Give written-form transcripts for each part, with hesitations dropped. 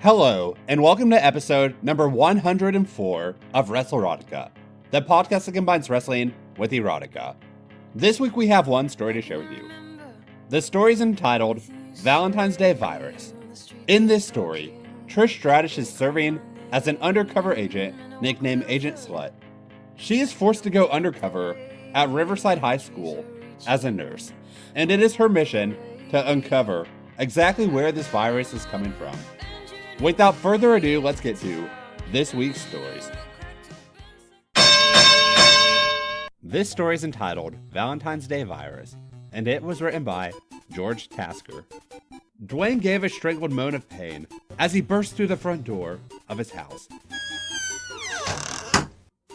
Hello, and welcome to episode number 104 of WrestleRotica, the podcast that combines wrestling with erotica. This week we have one story to share with you. The story is entitled Valentine's Day Virus. In this story, Trish Stratus is serving as an undercover agent nicknamed Agent Slut. She is forced to go undercover at Riverside High School as a nurse, and it is her mission to uncover exactly where this virus is coming from. Without further ado, let's get to this week's stories. This story is entitled Valentine's Day Virus, and it was written by George Tasker. Dwayne gave a strangled moan of pain as he burst through the front door of his house.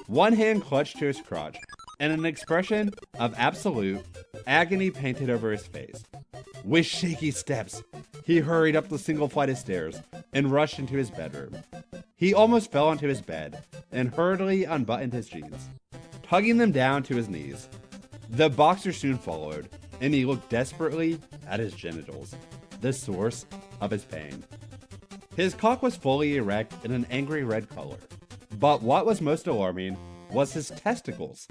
One hand clutched to his crotch, and an expression of absolute agony painted over his face. With shaky steps, he hurried up the single flight of stairs and rushed into his bedroom. He almost fell onto his bed and hurriedly unbuttoned his jeans, tugging them down to his knees. The boxer soon followed, and he looked desperately at his genitals, the source of his pain. His cock was fully erect in an angry red color, but what was most alarming was his testicles.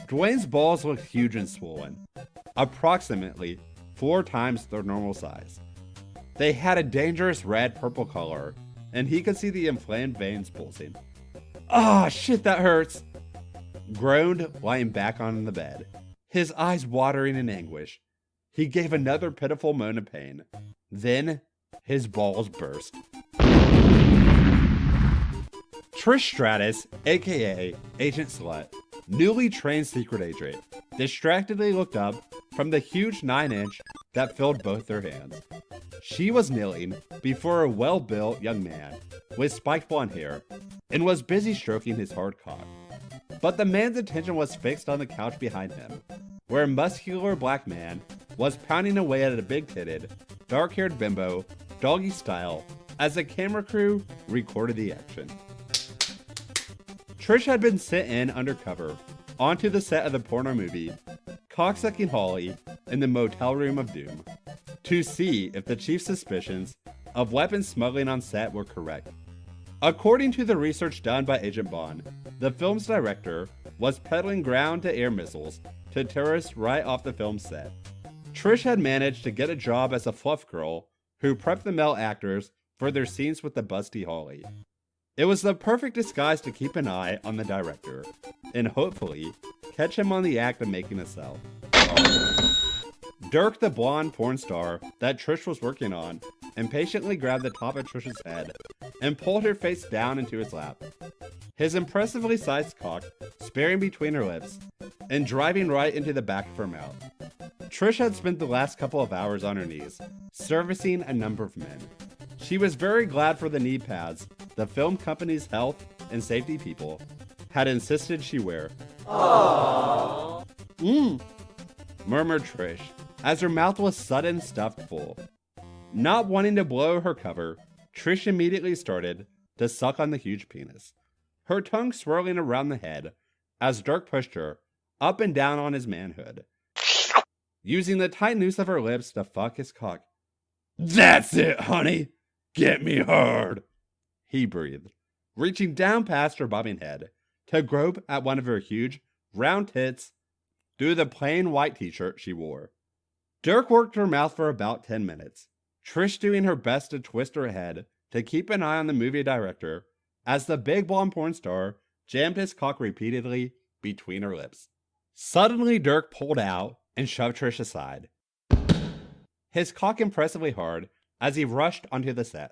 Dwayne's balls looked huge and swollen, approximately 4 times their normal size. They had a dangerous red-purple color, and he could see the inflamed veins pulsing. "Ah, shit, that hurts!" groaned, lying back on the bed, his eyes watering in anguish. He gave another pitiful moan of pain. Then, his balls burst. Trish Stratus, aka Agent Slut, newly trained secret agent, distractedly looked up from the huge 9-inch that filled both their hands. She was kneeling before a well-built young man with spiked blonde hair and was busy stroking his hard cock. But the man's attention was fixed on the couch behind him, where a muscular black man was pounding away at a big-titted, dark-haired bimbo, doggy style, as the camera crew recorded the action. Trish had been sent in undercover onto the set of the porno movie Cocksucking Holly in the Motel Room of Doom to see if the chief's suspicions of weapons smuggling on set were correct. According to the research done by Agent Bond, the film's director was peddling ground-to-air missiles to terrorists right off the film set. Trish had managed to get a job as a fluff girl who prepped the male actors for their scenes with the busty Holly. It was the perfect disguise to keep an eye on the director, and hopefully catch him on the act of making a sell. Dirk, the blonde porn star that Trish was working on, impatiently grabbed the top of Trish's head and pulled her face down into his lap. His impressively sized cock sparing between her lips and driving right into the back of her mouth. Trish had spent the last couple of hours on her knees, servicing a number of men. She was very glad for the knee pads the film company's health and safety people had insisted she wear. Aww. Murmured Trish, as her mouth was sudden stuffed full. Not wanting to blow her cover, Trish immediately started to suck on the huge penis, her tongue swirling around the head as Dirk pushed her up and down on his manhood, using the tight noose of her lips to fuck his cock. "That's it, honey! Get me hard!" he breathed, reaching down past her bobbing head to grope at one of her huge, round tits through the plain white t-shirt she wore. Dirk worked her mouth for about 10 minutes, Trish doing her best to twist her head to keep an eye on the movie director as the big blonde porn star jammed his cock repeatedly between her lips. Suddenly, Dirk pulled out and shoved Trish aside, his cock impressively hard as he rushed onto the set.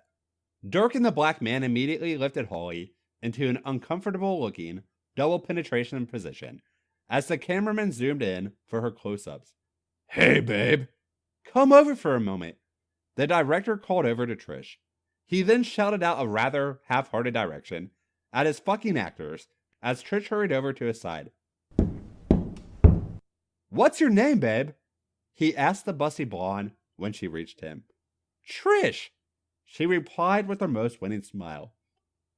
Dirk and the black man immediately lifted Holly into an uncomfortable-looking double penetration position as the cameraman zoomed in for her close-ups. "Hey, babe, come over for a moment," the director called over to Trish. He then shouted out a rather half-hearted direction at his fucking actors as Trish hurried over to his side. "What's your name, babe?" he asked the busty blonde when she reached him. "Trish," she replied with her most winning smile.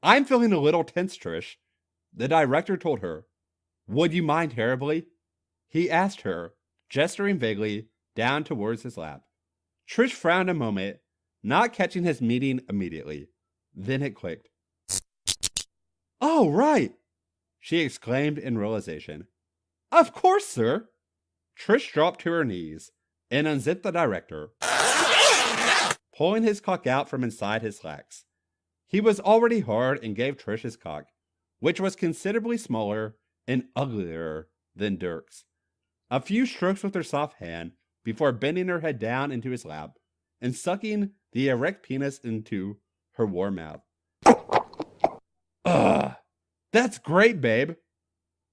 "I'm feeling a little tense, Trish," the director told her. "Would you mind terribly?" he asked her, gesturing vaguely down towards his lap. Trish frowned a moment, not catching his meaning immediately. Then it clicked. "Oh, right!" she exclaimed in realization. "Of course, sir!" Trish dropped to her knees and unzipped the director, pulling his cock out from inside his slacks. He was already hard and gave Trish his cock, which was considerably smaller and uglier than Dirk's. A few strokes with her soft hand before bending her head down into his lap and sucking the erect penis into her warm mouth. "Ugh, that's great, babe,"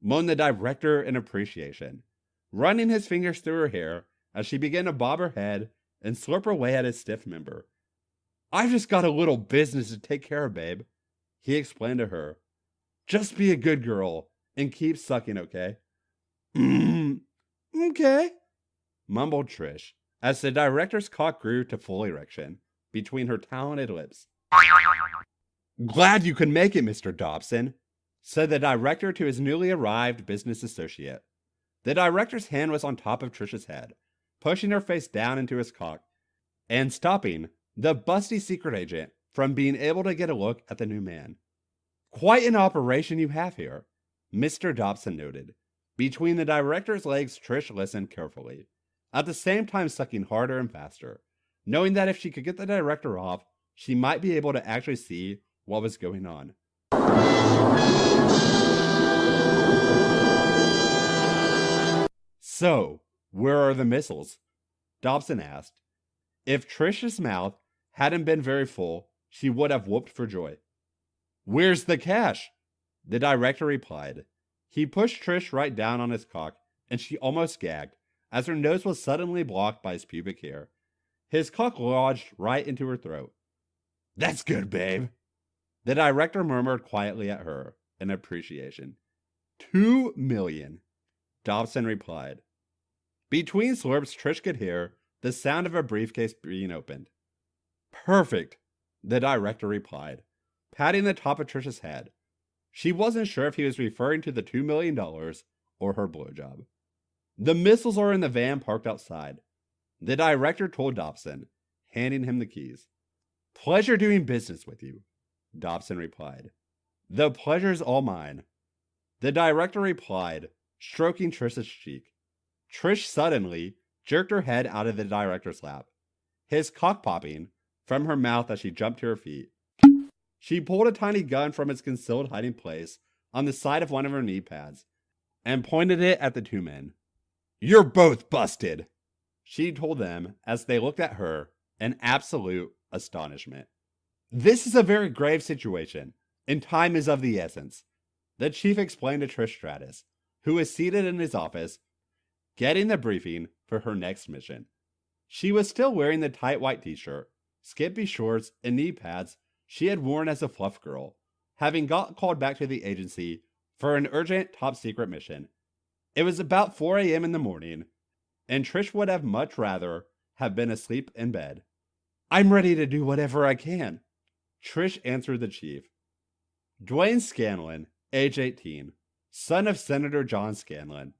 moaned the director in appreciation, running his fingers through her hair as she began to bob her head and slurp away at his stiff member. "I've just got a little business to take care of, babe," he explained to her. "Just be a good girl and keep sucking, okay?" "Okay," mumbled Trish, as the director's cock grew to full erection between her talented lips. "Glad you could make it, Mr. Dobson," said the director to his newly arrived business associate. The director's hand was on top of Trish's head, pushing her face down into his cock, and stopping the busty secret agent from being able to get a look at the new man. "Quite an operation you have here," Mr. Dobson noted. Between the director's legs, Trish listened carefully, at the same time sucking harder and faster, knowing that if she could get the director off, she might be able to actually see what was going on. "So, where are the missiles?" Dobson asked. If Trish's mouth hadn't been very full, she would have whooped for joy. "Where's the cash?" the director replied. He pushed Trish right down on his cock, and she almost gagged, as her nose was suddenly blocked by his pubic hair. His cock lodged right into her throat. "That's good, babe," the director murmured quietly at her in appreciation. "2 million, Dobson replied. Between slurps, Trish could hear the sound of a briefcase being opened. "Perfect," the director replied, patting the top of Trish's head. She wasn't sure if he was referring to the $2 million or her blowjob. "The missiles are in the van parked outside," the director told Dobson, handing him the keys. "Pleasure doing business with you," Dobson replied. "The pleasure's all mine," the director replied, stroking Trish's cheek. Trish suddenly jerked her head out of the director's lap, his cock popping from her mouth as she jumped to her feet. She pulled a tiny gun from its concealed hiding place on the side of one of her knee pads and pointed it at the two men. "You're both busted," she told them as they looked at her in absolute astonishment. "This is a very grave situation, and time is of the essence," the chief explained to Trish Stratus, who was seated in his office, getting the briefing for her next mission. She was still wearing the tight white t-shirt, skimpy shorts, and knee pads she had worn as a fluff girl, having got called back to the agency for an urgent top-secret mission. It was about 4 a.m. in the morning, and Trish would have much rather have been asleep in bed. "I'm ready to do whatever I can," Trish answered the chief. Dwayne Scanlon, age 18, son of Senator John Scanlon,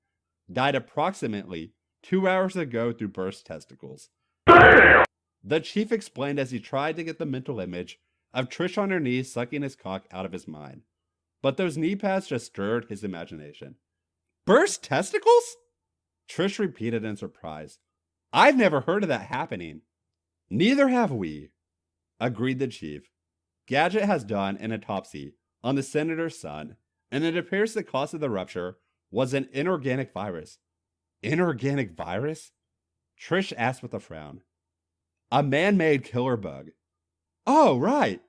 died approximately 2 hours ago through burst testicles. The chief explained as he tried to get the mental image of Trish on her knees sucking his cock out of his mind. But those knee pads just stirred his imagination. "Burst testicles?" Trish repeated in surprise. "I've never heard of that happening." "Neither have we," agreed the chief. "Gadget has done an autopsy on the senator's son, and it appears the cause of the rupture was an inorganic virus." "Inorganic virus?" Trish asked with a frown. "A man-made killer bug." "Oh, right,"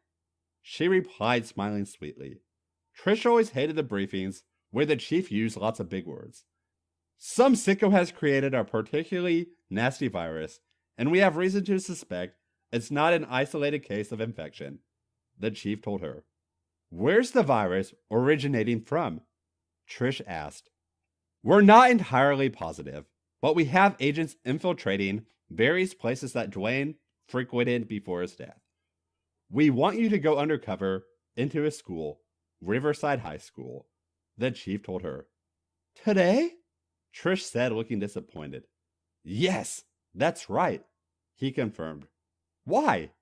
she replied, smiling sweetly. Trish always hated the briefings where the chief used lots of big words. "Some sicko has created a particularly nasty virus, and we have reason to suspect it's not an isolated case of infection," the chief told her. "Where's the virus originating from?" Trish asked. "We're not entirely positive, but we have agents infiltrating various places that Dwayne frequented before his death. We want you to go undercover into his school, Riverside High School," the chief told her. "Today?" Trish said, looking disappointed. "Yes, that's right," he confirmed. "Why?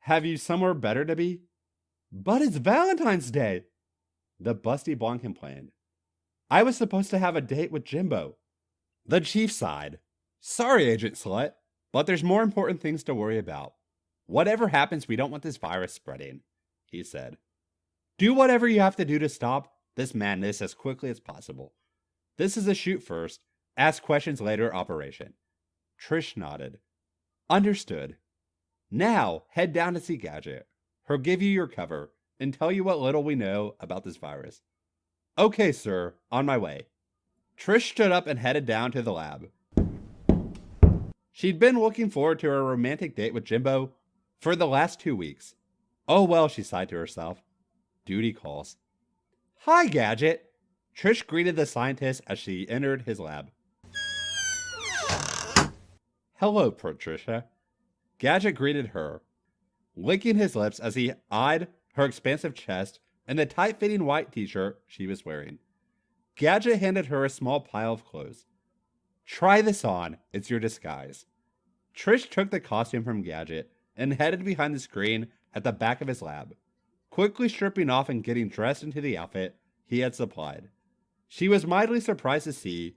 Have you somewhere better to be?" But it's Valentine's Day, the busty blonde complained. I was supposed to have a date with Jimbo. The chief sighed. Sorry, Agent Slut, but there's more important things to worry about. Whatever happens, we don't want this virus spreading, he said. Do whatever you have to do to stop this madness as quickly as possible. This is a shoot first, ask questions later operation. Trish nodded. Understood. Now, head down to see Gadget. He'll give you your cover and tell you what little we know about this virus. Okay, sir, on my way. Trish stood up and headed down to the lab. She'd been looking forward to her romantic date with Jimbo for the last 2 weeks. Oh well, she sighed to herself. Duty calls. Hi, Gadget. Trish greeted the scientist as she entered his lab. Hello, Patricia. Gadget greeted her, licking his lips as he eyed her expansive chest and the tight-fitting white t-shirt she was wearing. Gadget handed her a small pile of clothes. Try this on, it's your disguise. Trish took the costume from Gadget and headed behind the screen at the back of his lab, quickly stripping off and getting dressed into the outfit he had supplied. She was mildly surprised to see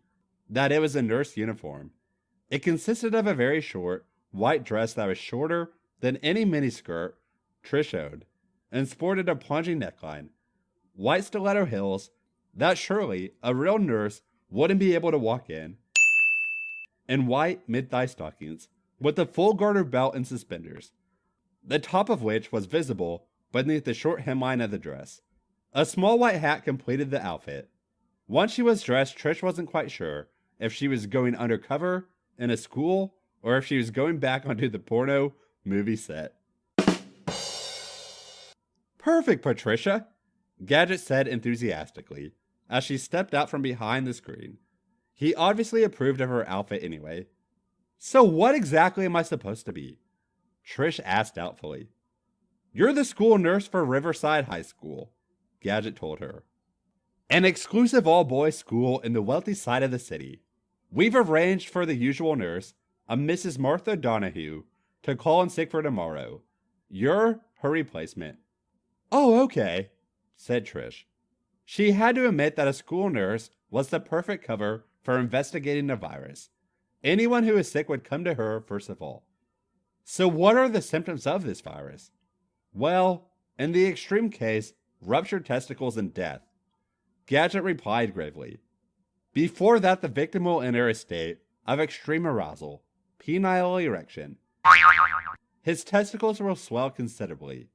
that it was a nurse uniform. It consisted of a very short, white dress that was shorter than any miniskirt Trish owned, and sported a plunging neckline, white stiletto heels that surely a real nurse wouldn't be able to walk in, and white mid-thigh stockings with a full garter belt and suspenders, the top of which was visible beneath the short hemline of the dress. A small white hat completed the outfit. Once she was dressed, Trish wasn't quite sure if she was going undercover in a school or if she was going back onto the porno movie set. Perfect, Patricia, Gadget said enthusiastically as she stepped out from behind the screen. He obviously approved of her outfit anyway. So what exactly am I supposed to be? Trish asked doubtfully. You're the school nurse for Riverside High School, Gadget told her. An exclusive all-boys school in the wealthy side of the city. We've arranged for the usual nurse, a Mrs. Martha Donahue, to call in sick for tomorrow. You're her replacement. Oh, okay, said Trish. She had to admit that a school nurse was the perfect cover for investigating the virus. Anyone who is sick would come to her first of all. So what are the symptoms of this virus? Well, in the extreme case, ruptured testicles and death. Gadget replied gravely. Before that, the victim will enter a state of extreme arousal, penile erection. His testicles will swell considerably.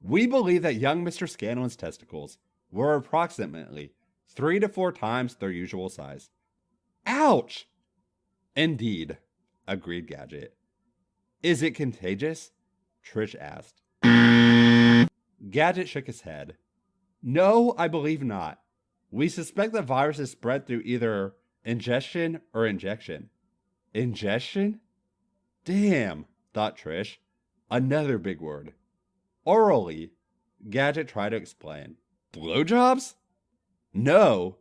We believe that young Mr. Scanlon's testicles were approximately 3 to 4 times their usual size. Ouch! Indeed, agreed Gadget. Is it contagious? Trish asked. Gadget shook his head. No, I believe not. We suspect the virus is spread through either ingestion or injection. Ingestion? Damn, thought Trish. Another big word. Orally, Gadget tried to explain. Blowjobs? No,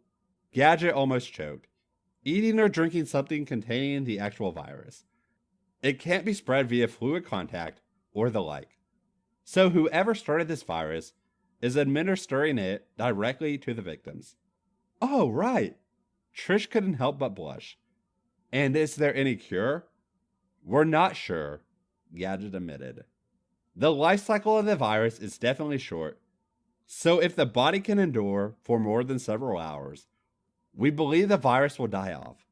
Gadget almost choked. Eating or drinking something containing the actual virus. It can't be spread via fluid contact or the like. So whoever started this virus is administering it directly to the victims. Oh, right. Trish couldn't help but blush. And is there any cure? We're not sure, Gadget admitted. The life cycle of the virus is definitely short, so if the body can endure for more than several hours, we believe the virus will die off.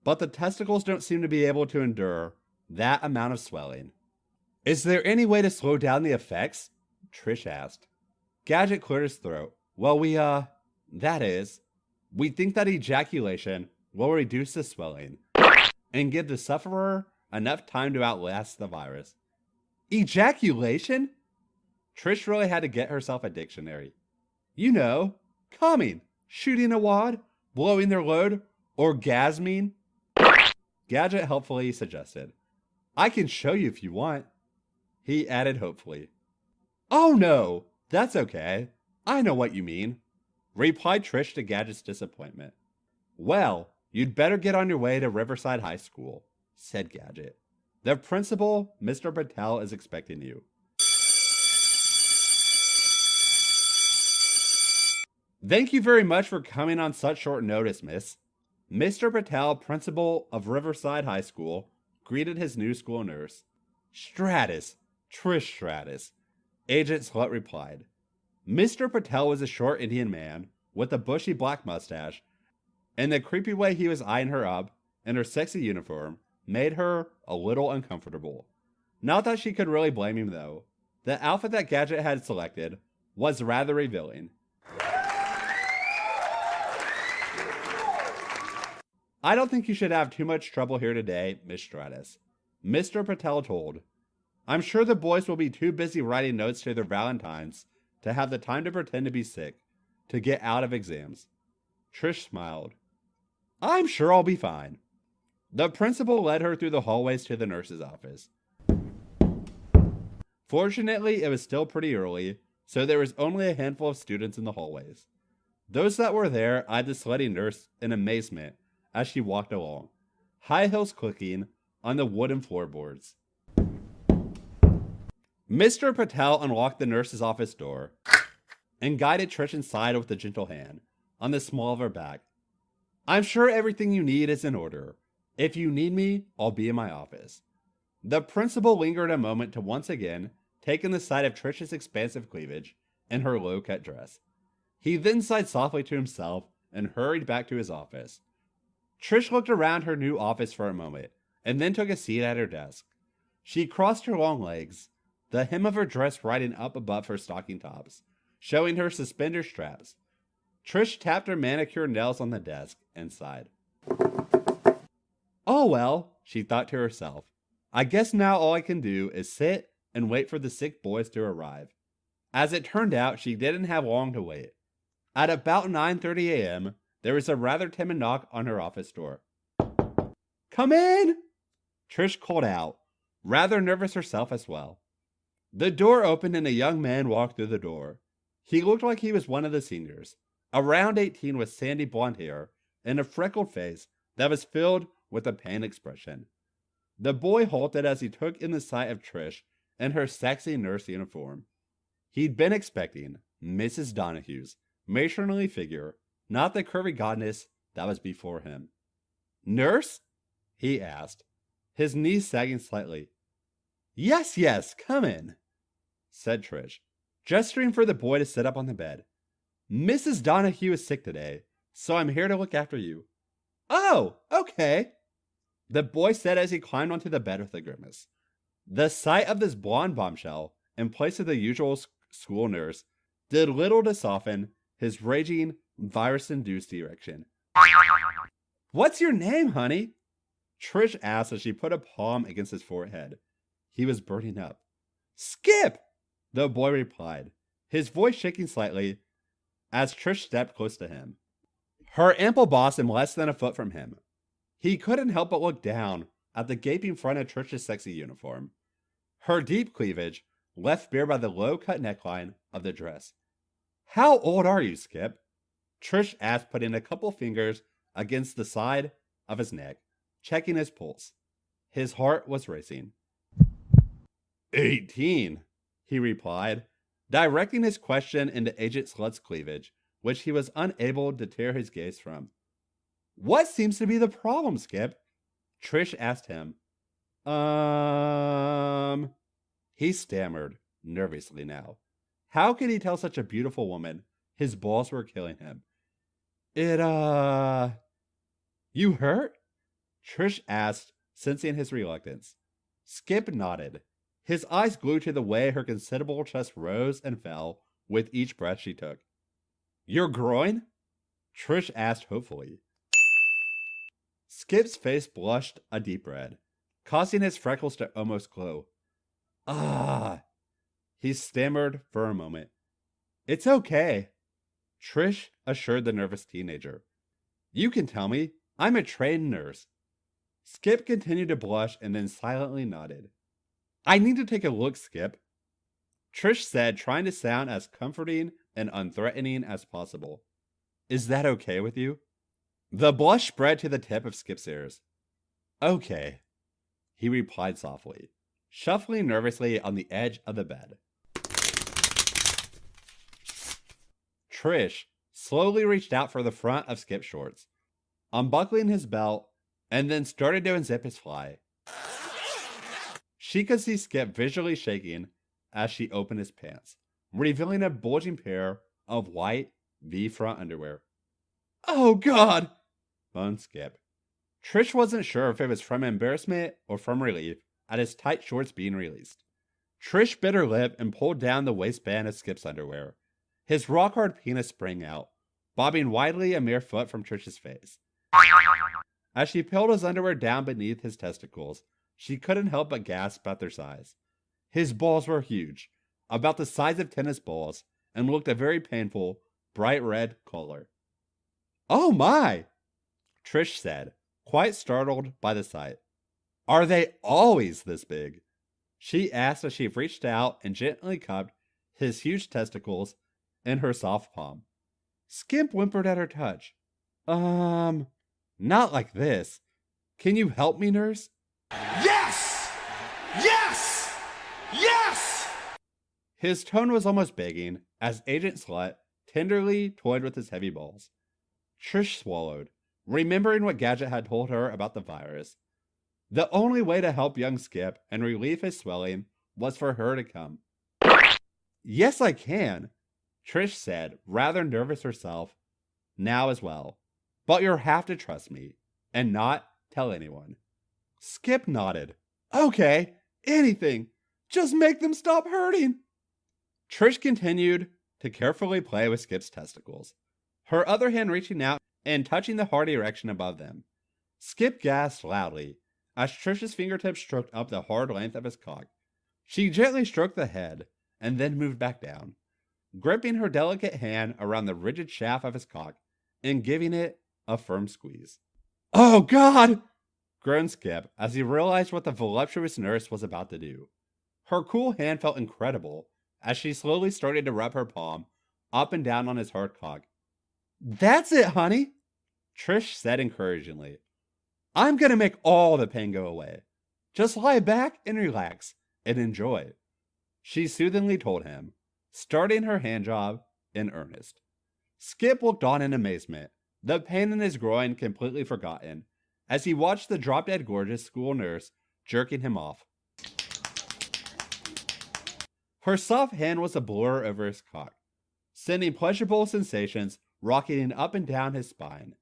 But the testicles don't seem to be able to endure that amount of swelling. Is there any way to slow down the effects? Trish asked. Gadget cleared his throat. Well, we think that ejaculation will reduce the swelling and give the sufferer enough time to outlast the virus. Ejaculation? Trish really had to get herself a dictionary. You know, coming, shooting a wad, blowing their load, orgasming. Gadget helpfully suggested. I can show you if you want. He added hopefully. Oh no, that's okay. I know what you mean, replied Trish to Gadget's disappointment. Well, you'd better get on your way to Riverside High School, said Gadget. The principal, Mr. Patel, is expecting you. Thank you very much for coming on such short notice, miss. Mr. Patel, principal of Riverside High School, greeted his new school nurse. Stratus, Trish Stratus, Agent Slut replied. Mr. Patel was a short Indian man with a bushy black mustache, and the creepy way he was eyeing her up in her sexy uniform made her a little uncomfortable. Not that she could really blame him, though. The outfit that Gadget had selected was rather revealing. I don't think you should have too much trouble here today, Miss Stratus, Mr. Patel told. I'm sure the boys will be too busy writing notes to their Valentines to have the time to pretend to be sick, to get out of exams. Trish smiled. I'm sure I'll be fine. The principal led her through the hallways to the nurse's office. Fortunately, it was still pretty early, so there was only a handful of students in the hallways. Those that were there eyed the slutty nurse in amazement as she walked along, high heels clicking on the wooden floorboards. Mr. Patel unlocked the nurse's office door and guided Trish inside with a gentle hand on the small of her back. I'm sure everything you need is in order. If you need me, I'll be in my office. The principal lingered a moment to once again take in the sight of Trish's expansive cleavage and her low-cut dress. He then sighed softly to himself and hurried back to his office. Trish looked around her new office for a moment and then took a seat at her desk. She crossed her long legs, the hem of her dress riding up above her stocking tops, showing her suspender straps. Trish tapped her manicured nails on the desk and sighed. Oh well, she thought to herself. I guess now all I can do is sit and wait for the sick boys to arrive. As it turned out, she didn't have long to wait. At about 9:30 a.m., there was a rather timid knock on her office door. Come in! Trish called out, rather nervous herself as well. The door opened and a young man walked through the door. He looked like he was one of the seniors, around 18 with sandy blonde hair and a freckled face that was filled with a pained expression. The boy halted as he took in the sight of Trish in her sexy nurse uniform. He'd been expecting Mrs. Donahue's matronly figure, not the curvy goddess that was before him. Nurse? He asked, his knees sagging slightly. Yes, come in, said Trish, gesturing for the boy to sit up on the bed. Mrs. Donahue is sick today, so I'm here to look after you. Oh, okay, the boy said as he climbed onto the bed with a grimace. The sight of this blonde bombshell, in place of the usual school nurse, did little to soften his raging, virus-induced erection. What's your name, honey? Trish asked as she put a palm against his forehead. He was burning up. Skip! The boy replied, his voice shaking slightly as Trish stepped close to him. Her ample bosom less than a foot from him. He couldn't help but look down at the gaping front of Trish's sexy uniform. Her deep cleavage left bare by the low-cut neckline of the dress. How old are you, Skip? Trish asked, putting a couple fingers against the side of his neck, checking his pulse. His heart was racing. 18, he replied, directing his question into Agent Slut's cleavage, which he was unable to tear his gaze from. What seems to be the problem, Skip? Trish asked him. He stammered, nervously now. How could he tell such a beautiful woman his balls were killing him? You hurt? Trish asked, sensing his reluctance. Skip nodded, his eyes glued to the way her considerable chest rose and fell with each breath she took. Your groin? Trish asked hopefully. Skip's face blushed a deep red, causing his freckles to almost glow. He stammered for a moment. It's okay, Trish assured the nervous teenager. You can tell me. I'm a trained nurse. Skip continued to blush and then silently nodded. I need to take a look, Skip, Trish said, trying to sound as comforting and unthreatening as possible. Is that okay with you? The blush spread to the tip of Skip's ears. Okay, he replied softly, shuffling nervously on the edge of the bed. Trish, slowly reached out for the front of Skip's shorts, unbuckling his belt, and then started to unzip his fly. She could see Skip visually shaking as she opened his pants, revealing a bulging pair of white V-front underwear. "Oh God!" moaned Skip. Trish wasn't sure if it was from embarrassment or from relief at his tight shorts being released. Trish bit her lip and pulled down the waistband of Skip's underwear. His rock-hard penis sprang out, bobbing widely a mere foot from Trish's face. As she peeled his underwear down beneath his testicles, she couldn't help but gasp at their size. His balls were huge, about the size of tennis balls, and looked a very painful, bright red color. "Oh my!" Trish said, quite startled by the sight. "Are they always this big?" she asked as she reached out and gently cupped his huge testicles in her soft palm. Skip whimpered at her touch. Not like this. Can you help me, nurse?" Yes! Yes! Yes! His tone was almost begging as Agent Slut tenderly toyed with his heavy balls. Trish swallowed, remembering what Gadget had told her about the virus. The only way to help young Skip and relieve his swelling was for her to come. "Yes, I can," Trish said, rather nervous herself now as well. "But you'll have to trust me and not tell anyone." Skip nodded. "Okay, anything. Just make them stop hurting." Trish continued to carefully play with Skip's testicles, her other hand reaching out and touching the hard erection above them. Skip gasped loudly as Trish's fingertips stroked up the hard length of his cock. She gently stroked the head and then moved back down, gripping her delicate hand around the rigid shaft of his cock and giving it a firm squeeze. "Oh God!" groaned Skip as he realized what the voluptuous nurse was about to do. Her cool hand felt incredible as she slowly started to rub her palm up and down on his hard cock. "That's it, honey," Trish said encouragingly. "I'm gonna make all the pain go away. Just lie back and relax and enjoy," she soothingly told him, starting her hand job in earnest. Skip looked on in amazement, the pain in his groin completely forgotten, as he watched the drop-dead gorgeous school nurse jerking him off. Her soft hand was a blur over his cock, sending pleasurable sensations rocketing up and down his spine.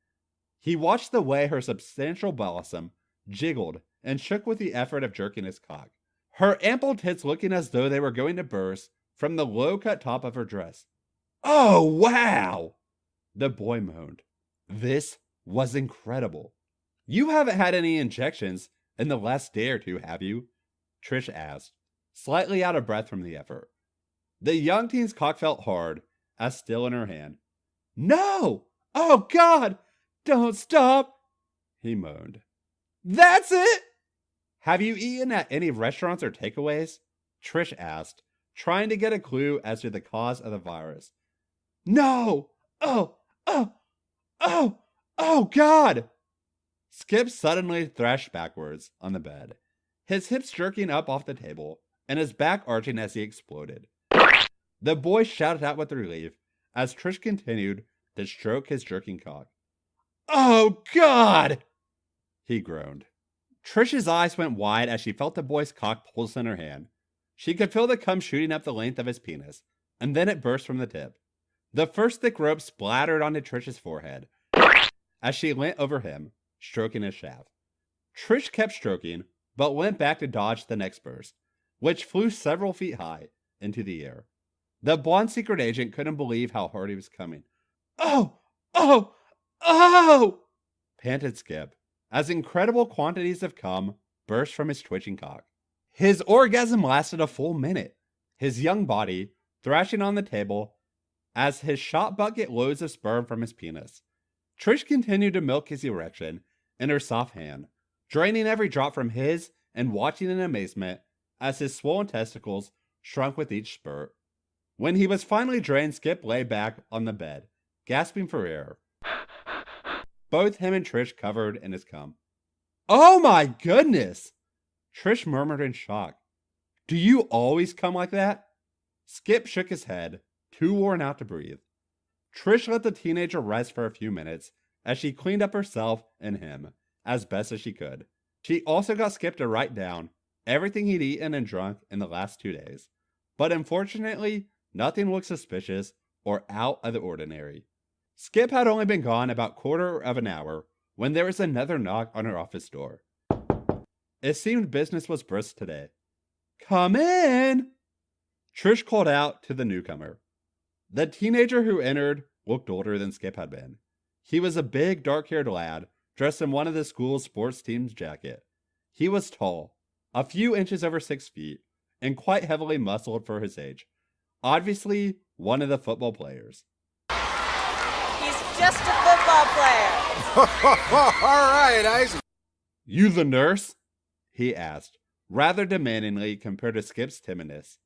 He watched the way her substantial blossom jiggled and shook with the effort of jerking his cock, her ample tits looking as though they were going to burst from the low-cut top of her dress. "Oh, wow!" the boy moaned. "This was incredible." "You haven't had any injections in the last day or two, have you?" Trish asked, slightly out of breath from the effort. The young teen's cock felt hard, as still in her hand. "No! Oh, God! Don't stop!" he moaned. "That's it!" "Have you eaten at any restaurants or takeaways?" Trish asked, trying to get a clue as to the cause of the virus. "No! Oh, God!" Skip suddenly thrashed backwards on the bed, his hips jerking up off the table, and his back arching as he exploded. The boy shouted out with relief as Trish continued to stroke his jerking cock. "Oh, God!" he groaned. Trish's eyes went wide as she felt the boy's cock pulse in her hand. She could feel the cum shooting up the length of his penis, and then it burst from the tip. The first thick rope splattered onto Trish's forehead as she leant over him, stroking his shaft. Trish kept stroking, but went back to dodge the next burst, which flew several feet high into the air. The blonde secret agent couldn't believe how hard he was coming. "Oh! Oh! Oh!" panted Skip, as incredible quantities of cum burst from his twitching cock. His orgasm lasted a full minute, his young body thrashing on the table as his shot bucket loads of sperm from his penis. Trish continued to milk his erection in her soft hand, draining every drop from his and watching in amazement as his swollen testicles shrunk with each spurt. When he was finally drained, Skip lay back on the bed, gasping for air, both him and Trish covered in his cum. "Oh my goodness!" Trish murmured in shock. "Do you always come like that?" Skip shook his head, too worn out to breathe. Trish let the teenager rest for a few minutes as she cleaned up herself and him as best as she could. She also got Skip to write down everything he'd eaten and drunk in the last 2 days. But unfortunately, nothing looked suspicious or out of the ordinary. Skip had only been gone about quarter of an hour when there was another knock on her office door. It seemed business was brisk today. "Come in!" Trish called out to the newcomer. The teenager who entered looked older than Skip had been. He was a big, dark-haired lad dressed in one of the school's sports team's jacket. He was tall, a few inches over 6 feet, and quite heavily muscled for his age. Obviously, one of the football players. He's just a football player. All right, Isaac. "You the nurse?" he asked, rather demandingly compared to Skip's timidness.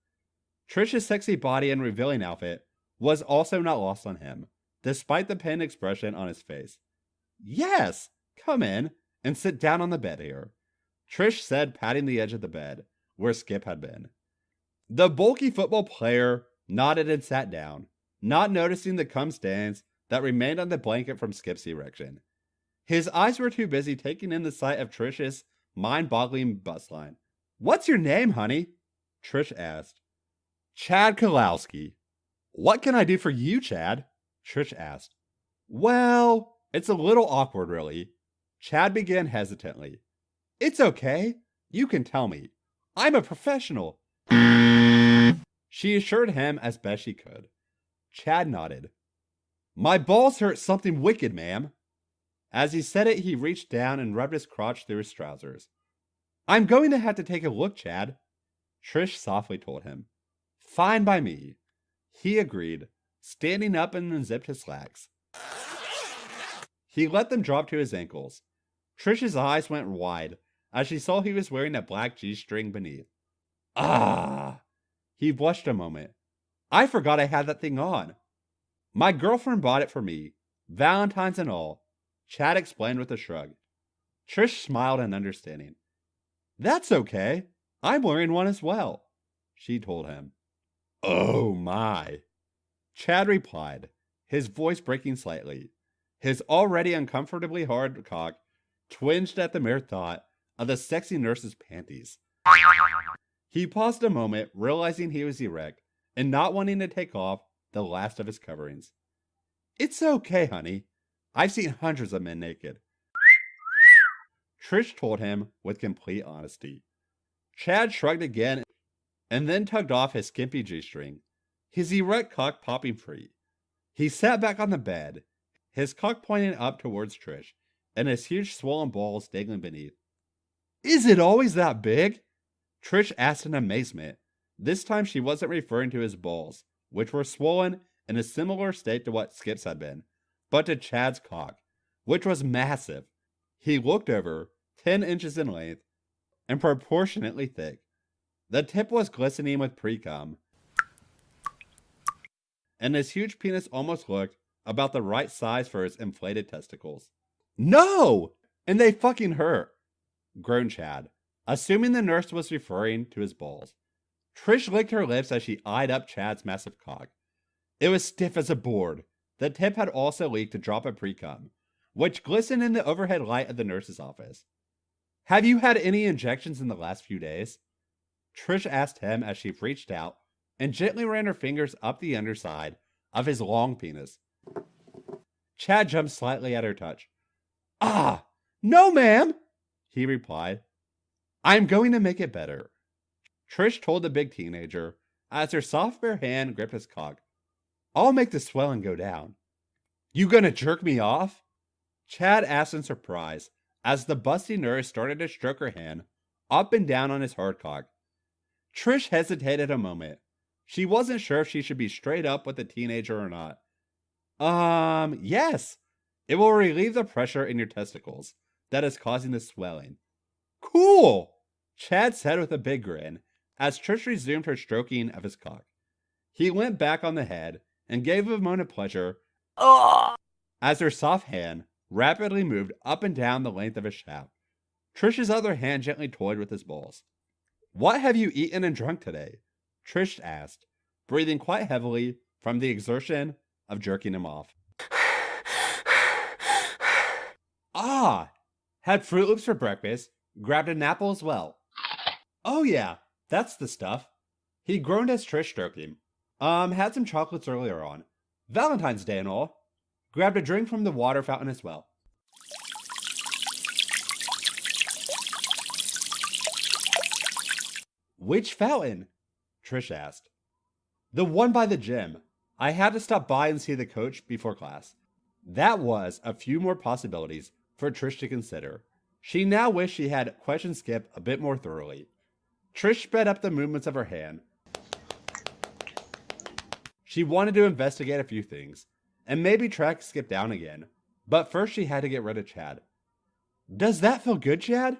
Trish's sexy body and revealing outfit was also not lost on him, despite the pained expression on his face. "Yes, come in and sit down on the bed here," Trish said, patting the edge of the bed, where Skip had been. The bulky football player nodded and sat down, not noticing the cum stains that remained on the blanket from Skip's erection. His eyes were too busy taking in the sight of Trish's mind-boggling bustline. "What's your name, honey?" Trish asked. "Chad Kowalski." "What can I do for you, Chad?" Trish asked. "Well, it's a little awkward, really." Chad began hesitantly. "It's okay. You can tell me. I'm a professional." She assured him as best she could. Chad nodded. "My balls hurt something wicked, ma'am." As he said it, he reached down and rubbed his crotch through his trousers. "I'm going to have to take a look, Chad," Trish softly told him. "Fine by me," he agreed, standing up and unzipped his slacks. He let them drop to his ankles. Trish's eyes went wide as she saw he was wearing a black G-string beneath. "Ah!" He blushed a moment. "I forgot I had that thing on." "My girlfriend bought it for me, Valentine's and all," Chad explained with a shrug. Trish smiled in understanding. "That's okay. I'm wearing one as well," she told him. "Oh my," Chad replied, his voice breaking slightly. His already uncomfortably hard cock twinged at the mere thought of the sexy nurse's panties. He paused a moment, realizing he was erect and not wanting to take off the last of his coverings. "It's okay, honey. I've seen hundreds of men naked," Trish told him with complete honesty. Chad shrugged again and then tugged off his skimpy G-string, his erect cock popping free. He sat back on the bed, his cock pointing up towards Trish, and his huge swollen balls dangling beneath. "Is it always that big?" Trish asked in amazement. This time she wasn't referring to his balls, which were swollen in a similar state to what Skip's had been, but to Chad's cock, which was massive. He looked over, 10 inches in length, and proportionately thick. The tip was glistening with pre-cum, and his huge penis almost looked about the right size for his inflated testicles. "No! And they fucking hurt," groaned Chad, assuming the nurse was referring to his balls. Trish licked her lips as she eyed up Chad's massive cock. It was stiff as a board. The tip had also leaked a drop of pre-cum, which glistened in the overhead light of the nurse's office. "Have you had any injections in the last few days?" Trish asked him as she reached out and gently ran her fingers up the underside of his long penis. Chad jumped slightly at her touch. "Ah, no, ma'am," he replied. "I'm going to make it better," Trish told the big teenager as her soft bare hand gripped his cock. "I'll make the swelling go down." "You gonna jerk me off?" Chad asked in surprise as the busty nurse started to stroke her hand up and down on his hard cock. Trish hesitated a moment. She wasn't sure if she should be straight up with the teenager or not. Yes. It will relieve the pressure in your testicles that is causing the swelling." "Cool," Chad said with a big grin as Trish resumed her stroking of his cock. He leant back on the head and gave a moan of pleasure as her soft hand rapidly moved up and down the length of his shaft. Trish's other hand gently toyed with his balls. "What have you eaten and drunk today?" Trish asked, breathing quite heavily from the exertion of jerking him off. Ah! Had Fruit Loops for breakfast, grabbed an apple as well. Oh yeah, that's the stuff. He groaned as Trish stroked him. Had some chocolates earlier on. Valentine's Day and all. Grabbed a drink from the water fountain as well. Which fountain? Trish asked. The one by the gym. I had to stop by and see the coach before class. That was a few more possibilities for Trish to consider. She now wished she had questioned Skip a bit more thoroughly. Trish sped up the movements of her hand. She wanted to investigate a few things, and maybe track Skip down again. But first she had to get rid of Chad. Does that feel good, Chad?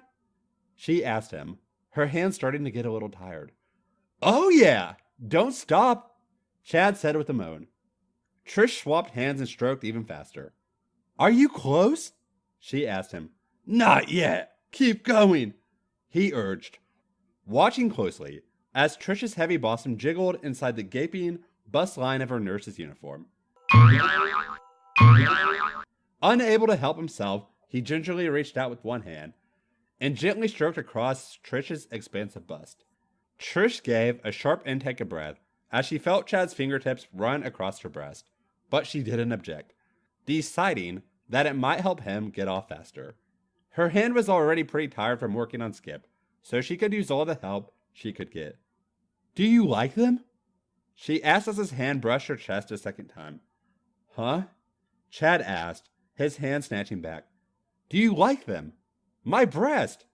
She asked him, her hands starting to get a little tired. Oh yeah! Don't stop! Chad said with a moan. Trish swapped hands and stroked even faster. Are you close? She asked him. Not yet. Keep going, he urged, watching closely as Trish's heavy bosom jiggled inside the gaping bust line of her nurse's uniform. Unable to help himself, he gingerly reached out with one hand and gently stroked across Trish's expansive bust. Trish gave a sharp intake of breath as she felt Chad's fingertips run across her breast, but she didn't object, deciding that it might help him get off faster. Her hand was already pretty tired from working on Skip, so she could use all the help she could get. Do you like them? She asked as his hand brushed her chest a second time. Huh? Chad asked, his hand snatching back. Do you like them? My breast!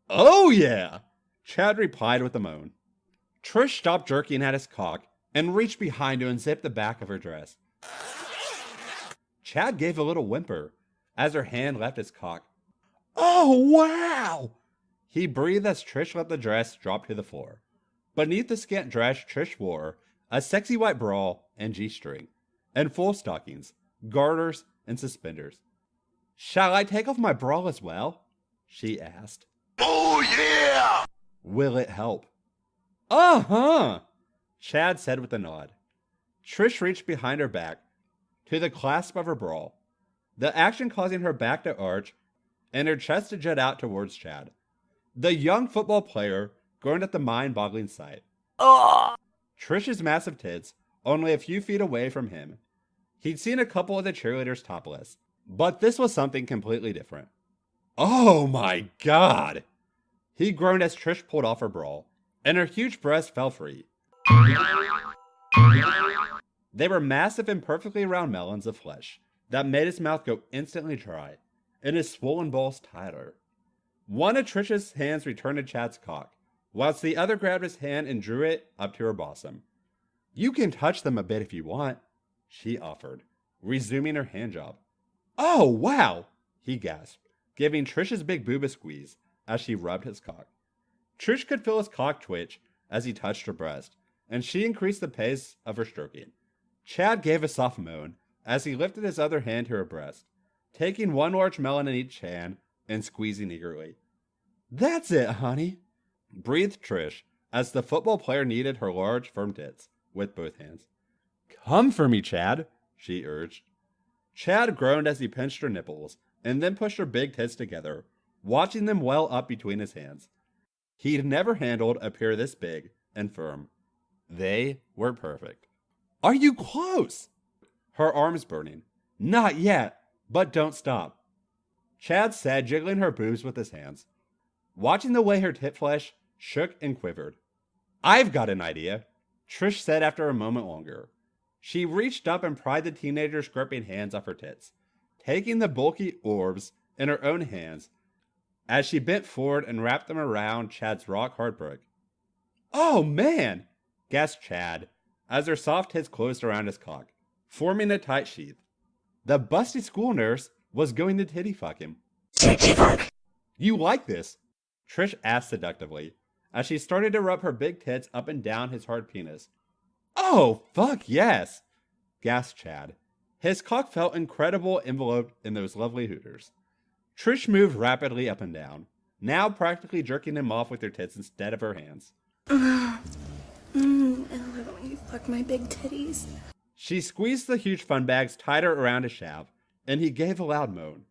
Oh yeah! Chad replied with a moan. Trish stopped jerking at his cock and reached behind to unzip the back of her dress. Chad gave a little whimper as her hand left his cock. Oh wow! He breathed as Trish let the dress drop to the floor. Beneath the scant dress, Trish wore a sexy white bra and G-string, and full stockings, garters, and suspenders. Shall I take off my bra as well? She asked. Oh yeah! Will it help? Uh-huh, Chad said with a nod. Trish reached behind her back to the clasp of her bra, the action causing her back to arch and her chest to jut out towards Chad. The young football player groaned at the mind-boggling sight. Trish's massive tits only a few feet away from him. He'd seen a couple of the cheerleaders topless, but this was something completely different. Oh my god! He groaned as Trish pulled off her bra, and her huge breast fell free. They were massive and perfectly round melons of flesh that made his mouth go instantly dry, and his swollen balls tighter. One of Trish's hands returned to Chad's cock, whilst the other grabbed his hand and drew it up to her bosom. You can touch them a bit if you want, she offered, resuming her handjob. Oh, wow, he gasped, giving Trish's big boob a squeeze as she rubbed his cock. Trish could feel his cock twitch as he touched her breast, and she increased the pace of her stroking. Chad gave a soft moan as he lifted his other hand to her breast, taking one large melon in each hand and squeezing eagerly. That's it, honey, breathed Trish as the football player kneaded her large, firm tits with both hands. Come for me, Chad, she urged. Chad groaned as he pinched her nipples and then pushed her big tits together, watching them well up between his hands. He'd never handled a pair this big and firm. They were perfect. Are you close? Her arms burning. Not yet, but don't stop, Chad said, jiggling her boobs with his hands, watching the way her tit flesh shook and quivered. I've got an idea, Trish said after a moment longer. She reached up and pried the teenager's gripping hands off her tits, taking the bulky orbs in her own hands as she bent forward and wrapped them around Chad's rock-hard brick. Oh, man, gasped Chad as her soft tits closed around his cock, forming a tight sheath. The busty school nurse was going to titty fuck him. Titty fuck! You like this? Trish asked seductively as she started to rub her big tits up and down his hard penis. Oh, fuck yes, gasped Chad. His cock felt incredible enveloped in those lovely hooters. Trish moved rapidly up and down, now practically jerking him off with her tits instead of her hands. I love it when you fuck my big titties, She squeezed the huge fun bags tighter around his shaft, and he gave a loud moan.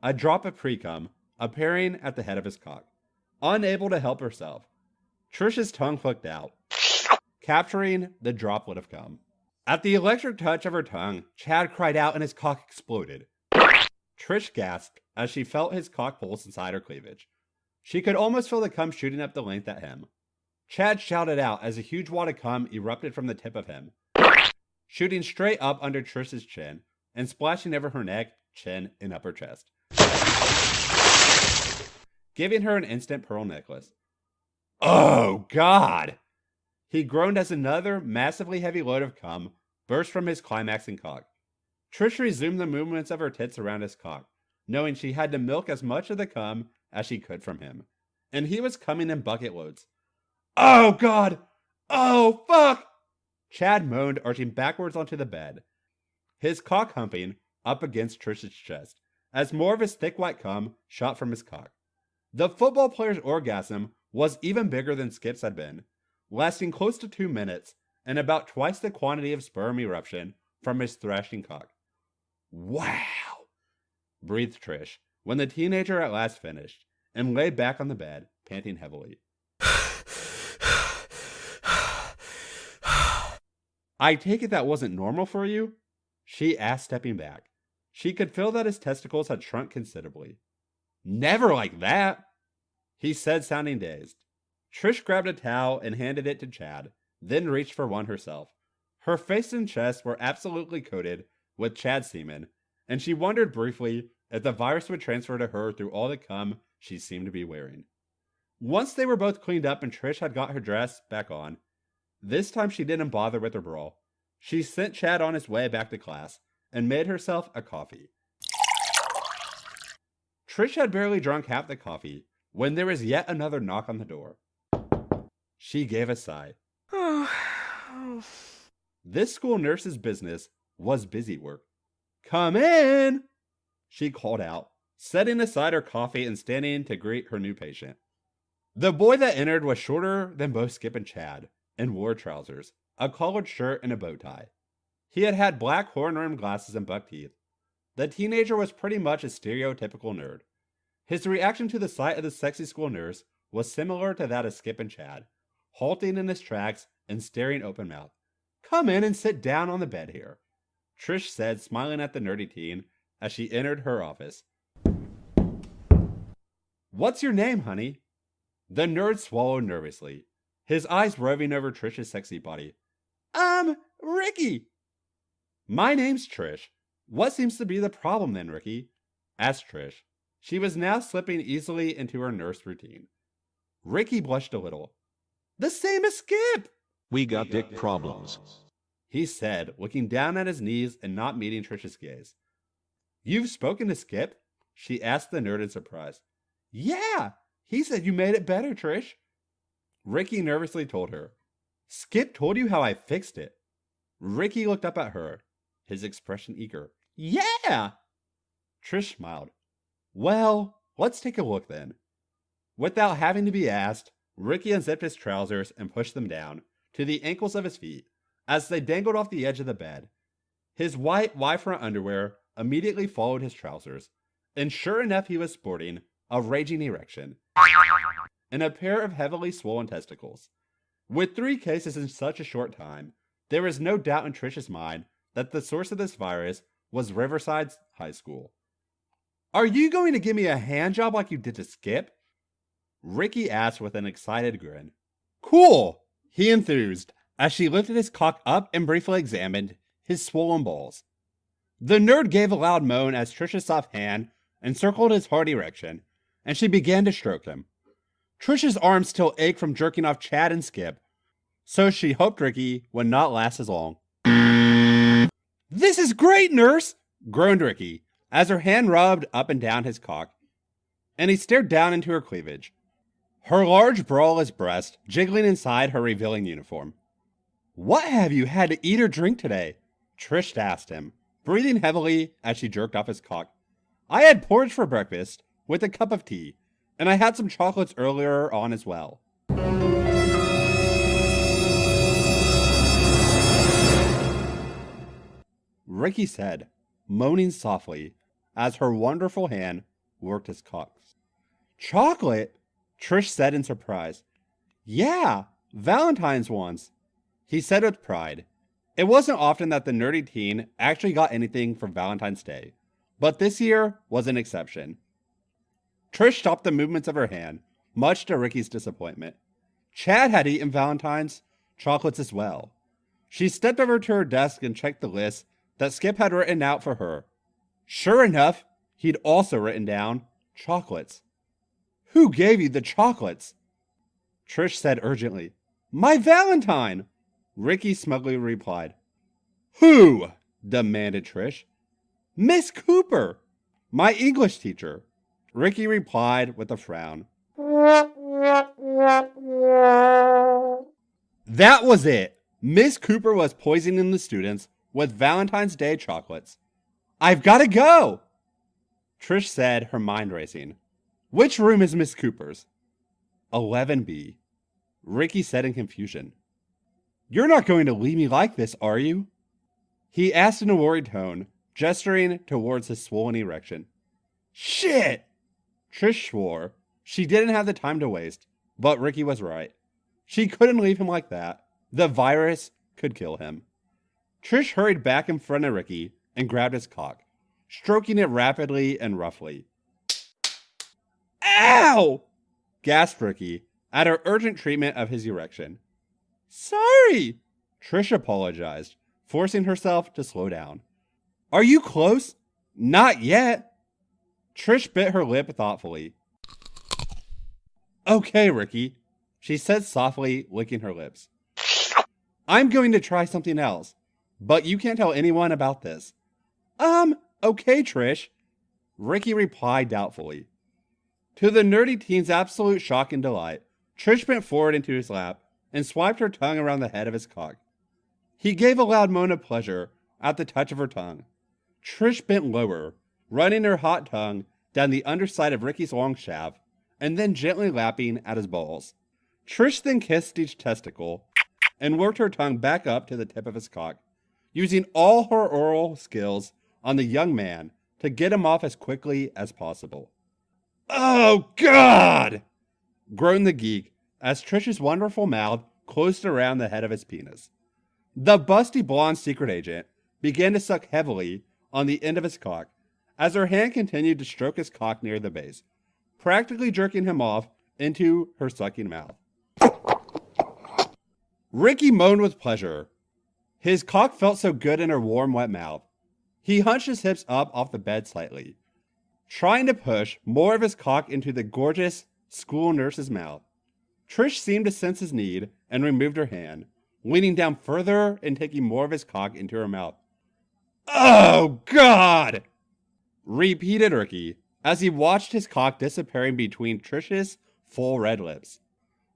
A drop of pre-cum appearing at the head of his cock. Unable to help herself, Trish's tongue flicked out, capturing the droplet of cum. At the electric touch of her tongue, Chad cried out and his cock exploded. Trish gasped as she felt his cock pulse inside her cleavage. She could almost feel the cum shooting up the length at him. Chad shouted out as a huge wad of cum erupted from the tip of him, shooting straight up under Trish's chin and splashing over her neck, chin, and upper chest, giving her an instant pearl necklace. Oh, God! He groaned as another massively heavy load of cum burst from his climaxing cock. Trish resumed the movements of her tits around his cock, knowing she had to milk as much of the cum as she could from him. And he was coming in bucket loads. Oh, God! Oh, fuck! Chad moaned, arching backwards onto the bed, his cock humping up against Trish's chest, as more of his thick white cum shot from his cock. The football player's orgasm was even bigger than Skip's had been, lasting close to 2 minutes and about twice the quantity of sperm eruption from his thrashing cock. Wow! Breathed Trish, when the teenager at last finished, and lay back on the bed, panting heavily. I take it that wasn't normal for you? She asked, stepping back. She could feel that his testicles had shrunk considerably. Never like that, he said, sounding dazed. Trish grabbed a towel and handed it to Chad, then reached for one herself. Her face and chest were absolutely coated with Chad's semen, and she wondered briefly if the virus would transfer to her through all the cum she seemed to be wearing. Once they were both cleaned up and Trish had got her dress back on, this time she didn't bother with her bra. She sent Chad on his way back to class and made herself a coffee. Trish had barely drunk half the coffee when there was yet another knock on the door. She gave a sigh. This school nurse's business was busy work. Come in, she called out, setting aside her coffee and standing to greet her new patient. The boy that entered was shorter than both Skip and Chad, and wore trousers, a collared shirt, and a bow tie. He had had black horn-rimmed glasses and buck teeth. The teenager was pretty much a stereotypical nerd. His reaction to the sight of the sexy school nurse was similar to that of Skip and Chad, halting in his tracks and staring open-mouthed. Come in and sit down on the bed here, Trish said, smiling at the nerdy teen as she entered her office. What's your name, honey? The nerd swallowed nervously, his eyes roving over Trish's sexy body. Ricky. My name's Trish. What seems to be the problem then, Ricky? Asked Trish. She was now slipping easily into her nurse routine. Ricky blushed a little. The same as Skip. We got dick problems, he said, looking down at his knees and not meeting Trish's gaze. You've spoken to Skip? She asked the nerd in surprise. Yeah, he said you made it better, Trish. Ricky nervously told her. Skip told you how I fixed it. Ricky looked up at her, his expression eager. Yeah! Trish smiled. Well, let's take a look then. Without having to be asked, Ricky unzipped his trousers and pushed them down to the ankles of his feet as they dangled off the edge of the bed. His white Y-front underwear immediately followed his trousers, and sure enough he was sporting a raging erection and a pair of heavily swollen testicles. With 3 cases in such a short time, there was no doubt in Trish's mind that the source of this virus was Riverside High School. Are you going to give me a hand job like you did to Skip? Ricky asked with an excited grin. Cool, he enthused as she lifted his cock up and briefly examined his swollen balls. The nerd gave a loud moan as Trish's soft hand encircled his hard erection, and she began to stroke him. Trish's arms still ached from jerking off Chad and Skip, so she hoped Ricky would not last as long. This is great, nurse, groaned Ricky, as her hand rubbed up and down his cock, and he stared down into her cleavage, her large braless breast jiggling inside her revealing uniform. What have you had to eat or drink today? Trish asked him, breathing heavily as she jerked off his cock. I had porridge for breakfast with a cup of tea, and I had some chocolates earlier on as well. Ricky said, moaning softly as her wonderful hand worked his cock. Chocolate? Trish said in surprise. Yeah, Valentine's ones, he said with pride. It wasn't often that the nerdy teen actually got anything for Valentine's Day, but this year was an exception. Trish stopped the movements of her hand, much to Ricky's disappointment. Chad had eaten Valentine's chocolates as well. She stepped over to her desk and checked the list that Skip had written out for her. Sure enough, he'd also written down chocolates. Who gave you the chocolates? Trish said urgently. My Valentine! Ricky smugly replied. Who? Demanded Trish. Miss Cooper, my English teacher. Ricky replied with a frown. That was it. Miss Cooper was poisoning the students with Valentine's Day chocolates. I've got to go, Trish said, her mind racing. Which room is Miss Cooper's? 11B. Ricky said in confusion. You're not going to leave me like this, are you? He asked in a worried tone, gesturing towards his swollen erection. Shit! Trish swore. She didn't have the time to waste, but Ricky was right. She couldn't leave him like that. The virus could kill him. Trish hurried back in front of Ricky and grabbed his cock, stroking it rapidly and roughly. Ow! Gasped Ricky at her urgent treatment of his erection. Sorry! Trish apologized, forcing herself to slow down. Are you close? Not yet. Trish bit her lip thoughtfully. Okay, Ricky, she said softly, licking her lips. I'm going to try something else, but you can't tell anyone about this. Okay, Trish, Ricky replied doubtfully. To the nerdy teen's absolute shock and delight, Trish bent forward into his lap and swiped her tongue around the head of his cock. He gave a loud moan of pleasure at the touch of her tongue. Trish bent lower, running her hot tongue down the underside of Ricky's long shaft, and then gently lapping at his balls. Trish then kissed each testicle and worked her tongue back up to the tip of his cock, using all her oral skills on the young man to get him off as quickly as possible. Oh, God! Groaned the geek as Trish's wonderful mouth closed around the head of his penis. The busty blonde secret agent began to suck heavily on the end of his cock as her hand continued to stroke his cock near the base, practically jerking him off into her sucking mouth. Ricky moaned with pleasure. His cock felt so good in her warm, wet mouth. He hunched his hips up off the bed slightly, trying to push more of his cock into the gorgeous school nurse's mouth. Trish seemed to sense his need and removed her hand, leaning down further and taking more of his cock into her mouth. Oh, God! Repeated Ricky as he watched his cock disappearing between Trish's full red lips.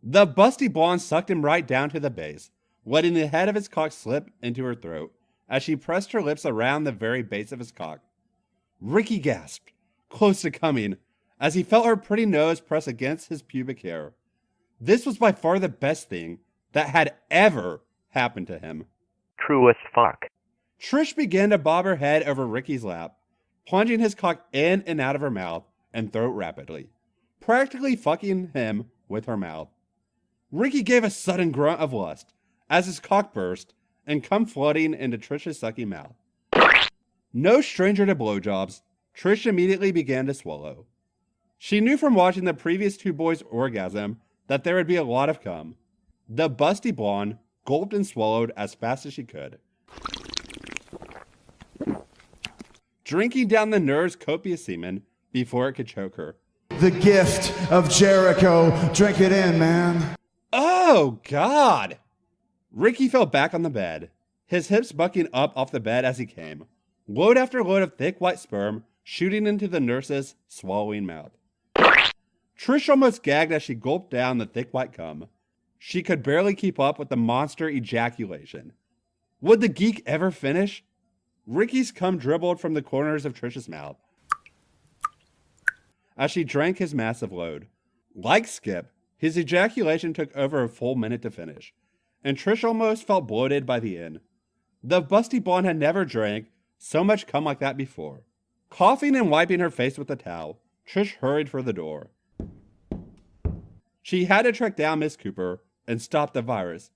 The busty blonde sucked him right down to the base, letting the head of his cock slip into her throat as she pressed her lips around the very base of his cock. Ricky gasped, close to coming, as he felt her pretty nose press against his pubic hair. This was by far the best thing that had ever happened to him. True as fuck. Trish began to bob her head over Ricky's lap, plunging his cock in and out of her mouth and throat rapidly, practically fucking him with her mouth. Ricky gave a sudden grunt of lust as his cock burst and cum flooding into Trish's sucking mouth. No stranger to blowjobs, Trish immediately began to swallow. She knew from watching the previous two boys' orgasm that there would be a lot of cum. The busty blonde gulped and swallowed as fast as she could, drinking down the nerd's copious semen before it could choke her. The gift of Jericho. Drink it in, man. Oh, God! Ricky fell back on the bed, his hips bucking up off the bed as he came, load after load of thick white sperm shooting into the nurse's swallowing mouth. Trish almost gagged as she gulped down the thick white cum. She could barely keep up with the monster ejaculation. Would the geek ever finish? Ricky's cum dribbled from the corners of Trish's mouth as she drank his massive load. Like Skip, his ejaculation took over a full minute to finish, and Trish almost felt bloated by the end. The busty blonde had never drank so much cum like that before. Coughing and wiping her face with a towel, Trish hurried for the door. She had to track down Miss Cooper and stop the virus.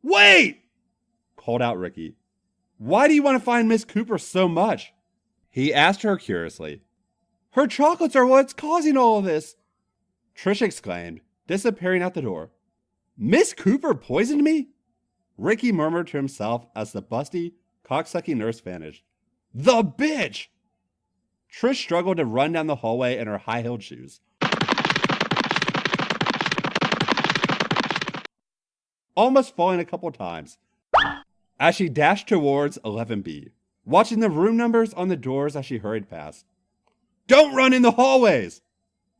"Wait!" called out Ricky. "Why do you want to find Miss Cooper so much?" he asked her curiously. "Her chocolates are what's causing all of this," Trish exclaimed, disappearing out the door. "Miss Cooper poisoned me?" Ricky murmured to himself as the busty, cocksucking nurse vanished. "The bitch!" Trish struggled to run down the hallway in her high-heeled shoes. Almost falling a couple times as she dashed towards 11B, watching the room numbers on the doors as she hurried past. "Don't run in the hallways!"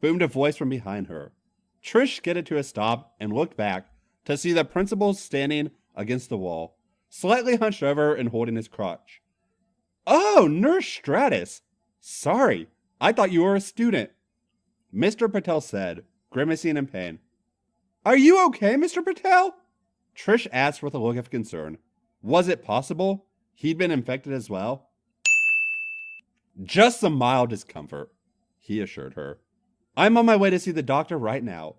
boomed a voice from behind her. Trish skidded to a stop and looked back to see the principal standing against the wall, slightly hunched over and holding his crotch. "Oh, Nurse Stratus! Sorry, I thought you were a student," Mr. Patel said, grimacing in pain. "Are you okay, Mr. Patel?" Trish asked with a look of concern. Was it possible he'd been infected as well? "Just some mild discomfort," he assured her. "I'm on my way to see the doctor right now."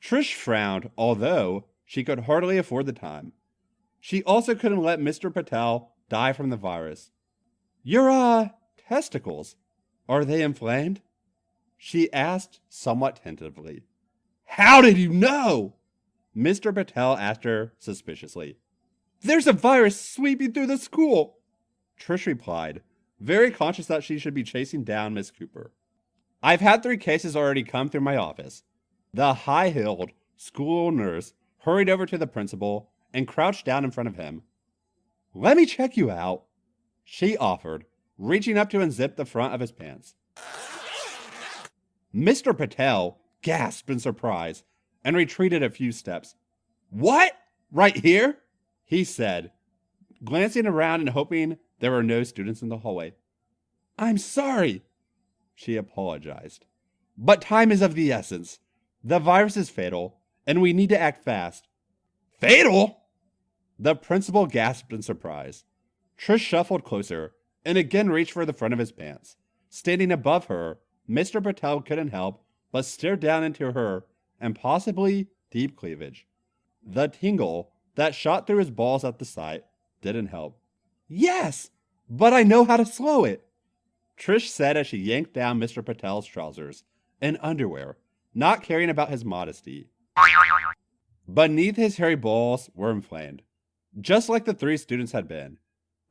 Trish frowned, although she could hardly afford the time. She also couldn't let Mr. Patel die from the virus. Your testicles, are they inflamed?" she asked somewhat tentatively. "How did you know?" Mr. Patel asked her suspiciously. "There's a virus sweeping through the school," Trish replied, very conscious that she should be chasing down Miss Cooper. "I've had 3 cases already come through my office." The high-heeled school nurse hurried over to the principal and crouched down in front of him. "Let me check you out," she offered, reaching up to unzip the front of his pants. Mr. Patel gasped in surprise and retreated a few steps. "What? Right here?" he said, glancing around and hoping there were no students in the hallway. "I'm sorry," she apologized, "but time is of the essence. The virus is fatal, and we need to act fast." "Fatal?" the principal gasped in surprise. Trish shuffled closer and again reached for the front of his pants. Standing above her, Mr. Patel couldn't help but stare down into her and possibly deep cleavage. The tingle that shot through his balls at the sight didn't help. "Yes, but I know how to slow it," Trish said as she yanked down Mr. Patel's trousers and underwear, not caring about his modesty. Beneath his hairy balls were inflamed, just like the 3 students had been,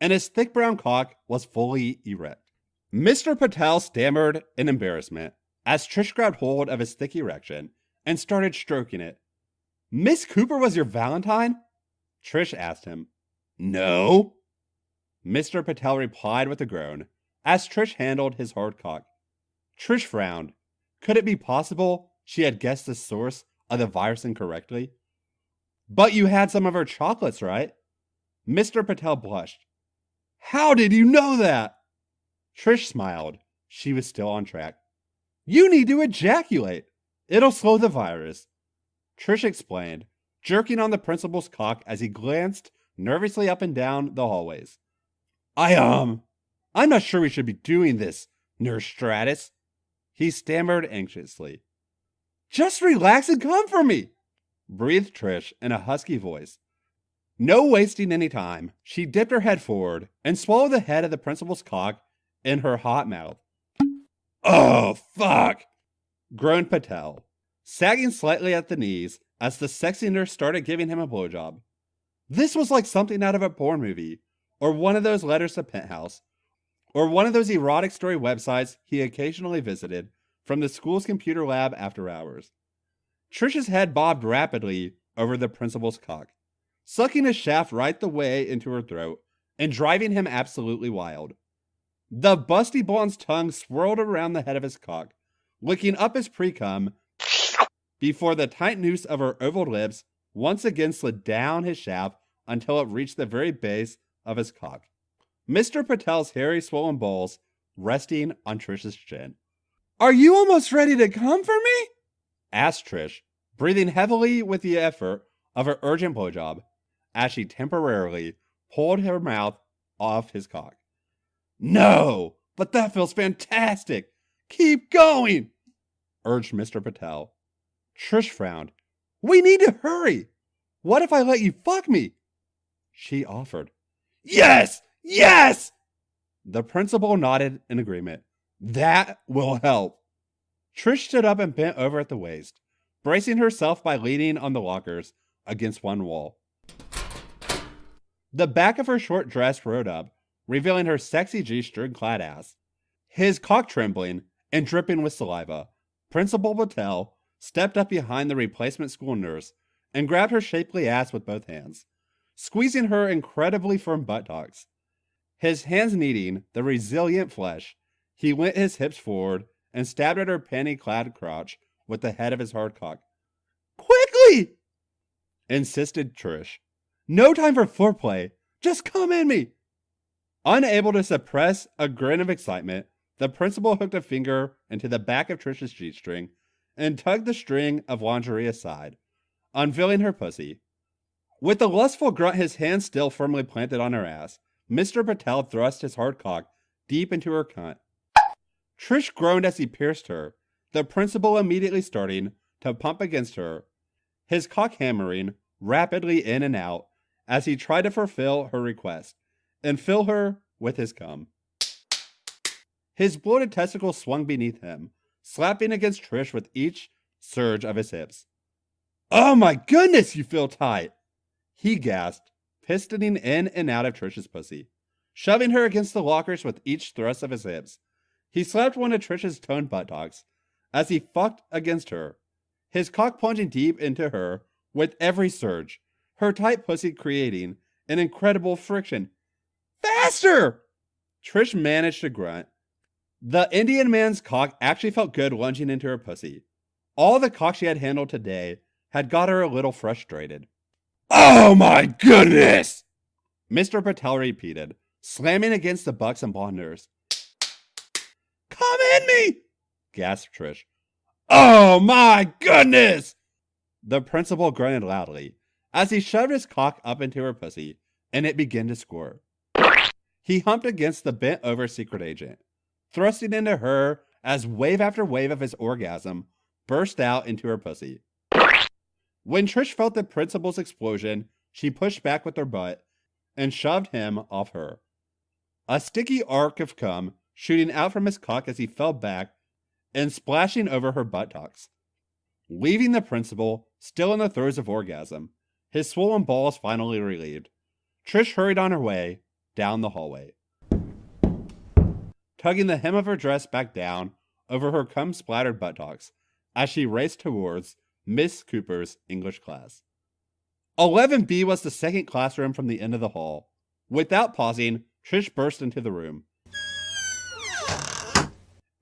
and his thick brown cock was fully erect. Mr. Patel stammered in embarrassment as Trish grabbed hold of his thick erection and started stroking it. "Miss Cooper was your Valentine?" Trish asked him. "No," Mr. Patel replied with a groan as Trish handled his hard cock. Trish frowned. Could it be possible she had guessed the source of the virus incorrectly? "But you had some of her chocolates, right?" Mr. Patel blushed. "How did you know that?" Trish smiled. She was still on track. "You need to ejaculate. It'll slow the virus," Trish explained, jerking on the principal's cock as he glanced nervously up and down the hallways. I'm not sure we should be doing this, Nurse Stratus," he stammered anxiously. "Just relax and come for me," breathed Trish in a husky voice. No wasting any time, she dipped her head forward and swallowed the head of the principal's cock in her hot mouth. "Oh, fuck," groaned Patel, sagging slightly at the knees as the sexy nurse started giving him a blowjob. This was like something out of a porn movie, or one of those letters to Penthouse, or one of those erotic story websites he occasionally visited from the school's computer lab after hours. Trish's head bobbed rapidly over the principal's cock, sucking his shaft right the way into her throat and driving him absolutely wild. The busty blonde's tongue swirled around the head of his cock, licking up his pre-cum before the tight noose of her oval lips once again slid down his shaft until it reached the very base of his cock. Mr. Patel's hairy, swollen balls resting on Trish's chin. "Are you almost ready to come for me?" asked Trish, breathing heavily with the effort of her urgent blowjob as she temporarily pulled her mouth off his cock. No, but that feels fantastic. Keep going, urged Mr. Patel. Trish frowned. We need to hurry. What if I let you fuck me? She offered. Yes! Yes! The principal nodded in agreement. That will help. Trish stood up and bent over at the waist, bracing herself by leaning on the lockers against one wall. The back of her short dress rode up, revealing her sexy G-string clad ass. His cock trembling and dripping with saliva, Principal Patel stepped up behind the replacement school nurse and grabbed her shapely ass with both hands, squeezing her incredibly firm buttocks. His hands kneading the resilient flesh, he leant his hips forward and stabbed at her panty-clad crotch with the head of his hard cock. Quickly! Insisted Trish. No time for foreplay. Just come in me. Unable to suppress a grin of excitement, the principal hooked a finger into the back of Trish's G-string and tugged the string of lingerie aside, unveiling her pussy. With a lustful grunt, his hand still firmly planted on her ass, Mr. Patel thrust his hard cock deep into her cunt. Trish groaned as he pierced her, the principal immediately starting to pump against her, his cock hammering rapidly in and out as he tried to fulfill her request and fill her with his cum. His bloated testicles swung beneath him, slapping against Trish with each surge of his hips. Oh my goodness, you feel tight! He gasped, pistoning in and out of Trish's pussy, shoving her against the lockers with each thrust of his hips. He slapped one of Trish's toned buttocks as he fucked against her, his cock plunging deep into her with every surge, her tight pussy creating an incredible friction. Faster! Trish managed to grunt. The Indian man's cock actually felt good lunging into her pussy. All the cock she had handled today had got her a little frustrated. Oh my goodness! Mr. Patel repeated, slamming against the buxom blonde nurse. Come in me! Gasped Trish. Oh my goodness! The principal grunted loudly as he shoved his cock up into her pussy, and it began to squirt. He humped against the bent-over secret agent, thrusting into her as wave after wave of his orgasm burst out into her pussy. When Trish felt the principal's explosion, she pushed back with her butt and shoved him off her. A sticky arc of cum shooting out from his cock as he fell back and splashing over her buttocks. Leaving the principal still in the throes of orgasm, his swollen balls finally relieved, Trish hurried on her way down the hallway, tugging the hem of her dress back down over her cum-splattered buttocks as she raced towards Miss Cooper's English class. 11B was the second classroom from the end of the hall. Without pausing, Trish burst into the room,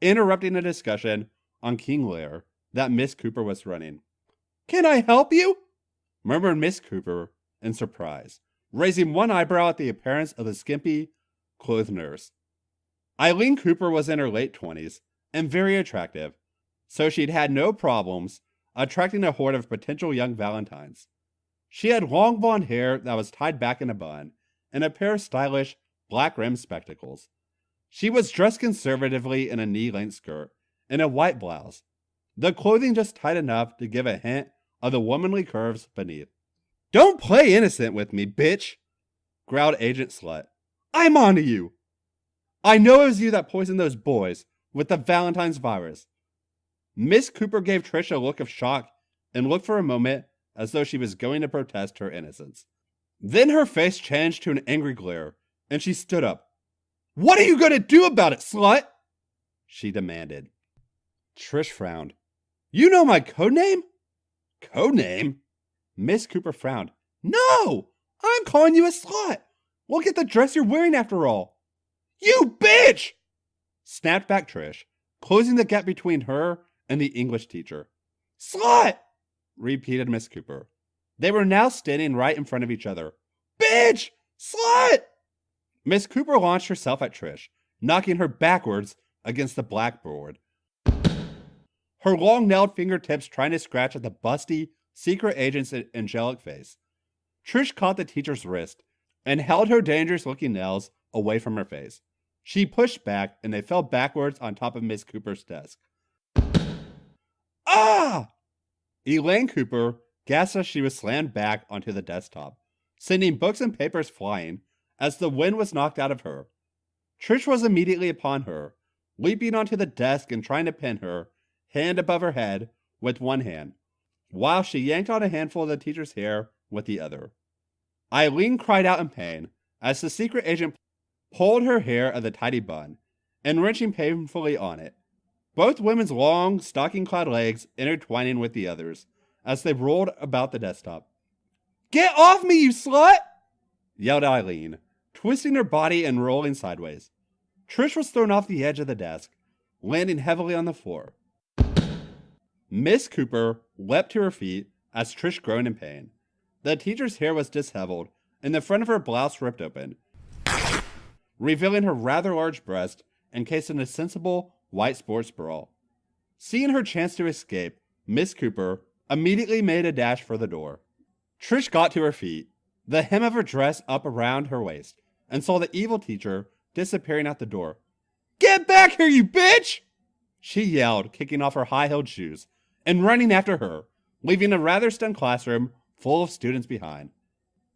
interrupting a discussion on King Lear that Miss Cooper was running. Can I help you? Murmured Miss Cooper in surprise, raising one eyebrow at the appearance of the skimpy, clothed nurse. Eileen Cooper was in her late 20s and very attractive, so she'd had no problems attracting a horde of potential young valentines. She had long blonde hair that was tied back in a bun and a pair of stylish, black-rimmed spectacles. She was dressed conservatively in a knee-length skirt and a white blouse, the clothing just tight enough to give a hint of the womanly curves beneath. Don't play innocent with me, bitch, growled Agent Slut. I'm onto you. I know it was you that poisoned those boys with the Valentine's virus. Miss Cooper gave Trish a look of shock and looked for a moment as though she was going to protest her innocence. Then her face changed to an angry glare, and she stood up. What are you going to do about it, slut? She demanded. Trish frowned. You know my codename? Codename? Miss Cooper frowned. No! I'm calling you a slut! Look at the dress you're wearing after all! You bitch! Snapped back Trish, closing the gap between her and the English teacher. Slut! Repeated Miss Cooper. They were now standing right in front of each other. Bitch! Slut! Miss Cooper launched herself at Trish, knocking her backwards against the blackboard, her long-nailed fingertips trying to scratch at the busty, secret agent's angelic face. Trish caught the teacher's wrist and held her dangerous-looking nails away from her face. She pushed back, and they fell backwards on top of Miss Cooper's desk. Ah! Elaine Cooper gasped as she was slammed back onto the desktop, sending books and papers flying as the wind was knocked out of her. Trish was immediately upon her, leaping onto the desk and trying to pin her, hand above her head, with one hand, while she yanked on a handful of the teacher's hair with the other. Eileen cried out in pain as the secret agent pulled her hair of the tidy bun, and wrenching painfully on it, both women's long, stocking-clad legs intertwining with the others as they rolled about the desktop. "Get off me, you slut!" yelled Eileen, twisting her body and rolling sideways. Trish was thrown off the edge of the desk, landing heavily on the floor. Miss Cooper leapt to her feet as Trish groaned in pain. The teacher's hair was disheveled, and the front of her blouse ripped open, revealing her rather large breast encased in a sensible white sports bra. Seeing her chance to escape, Miss Cooper immediately made a dash for the door. Trish got to her feet, the hem of her dress up around her waist, and saw the evil teacher disappearing out the door. "Get back here, you bitch!" she yelled, kicking off her high-heeled shoes and running after her, leaving a rather stunned classroom full of students behind.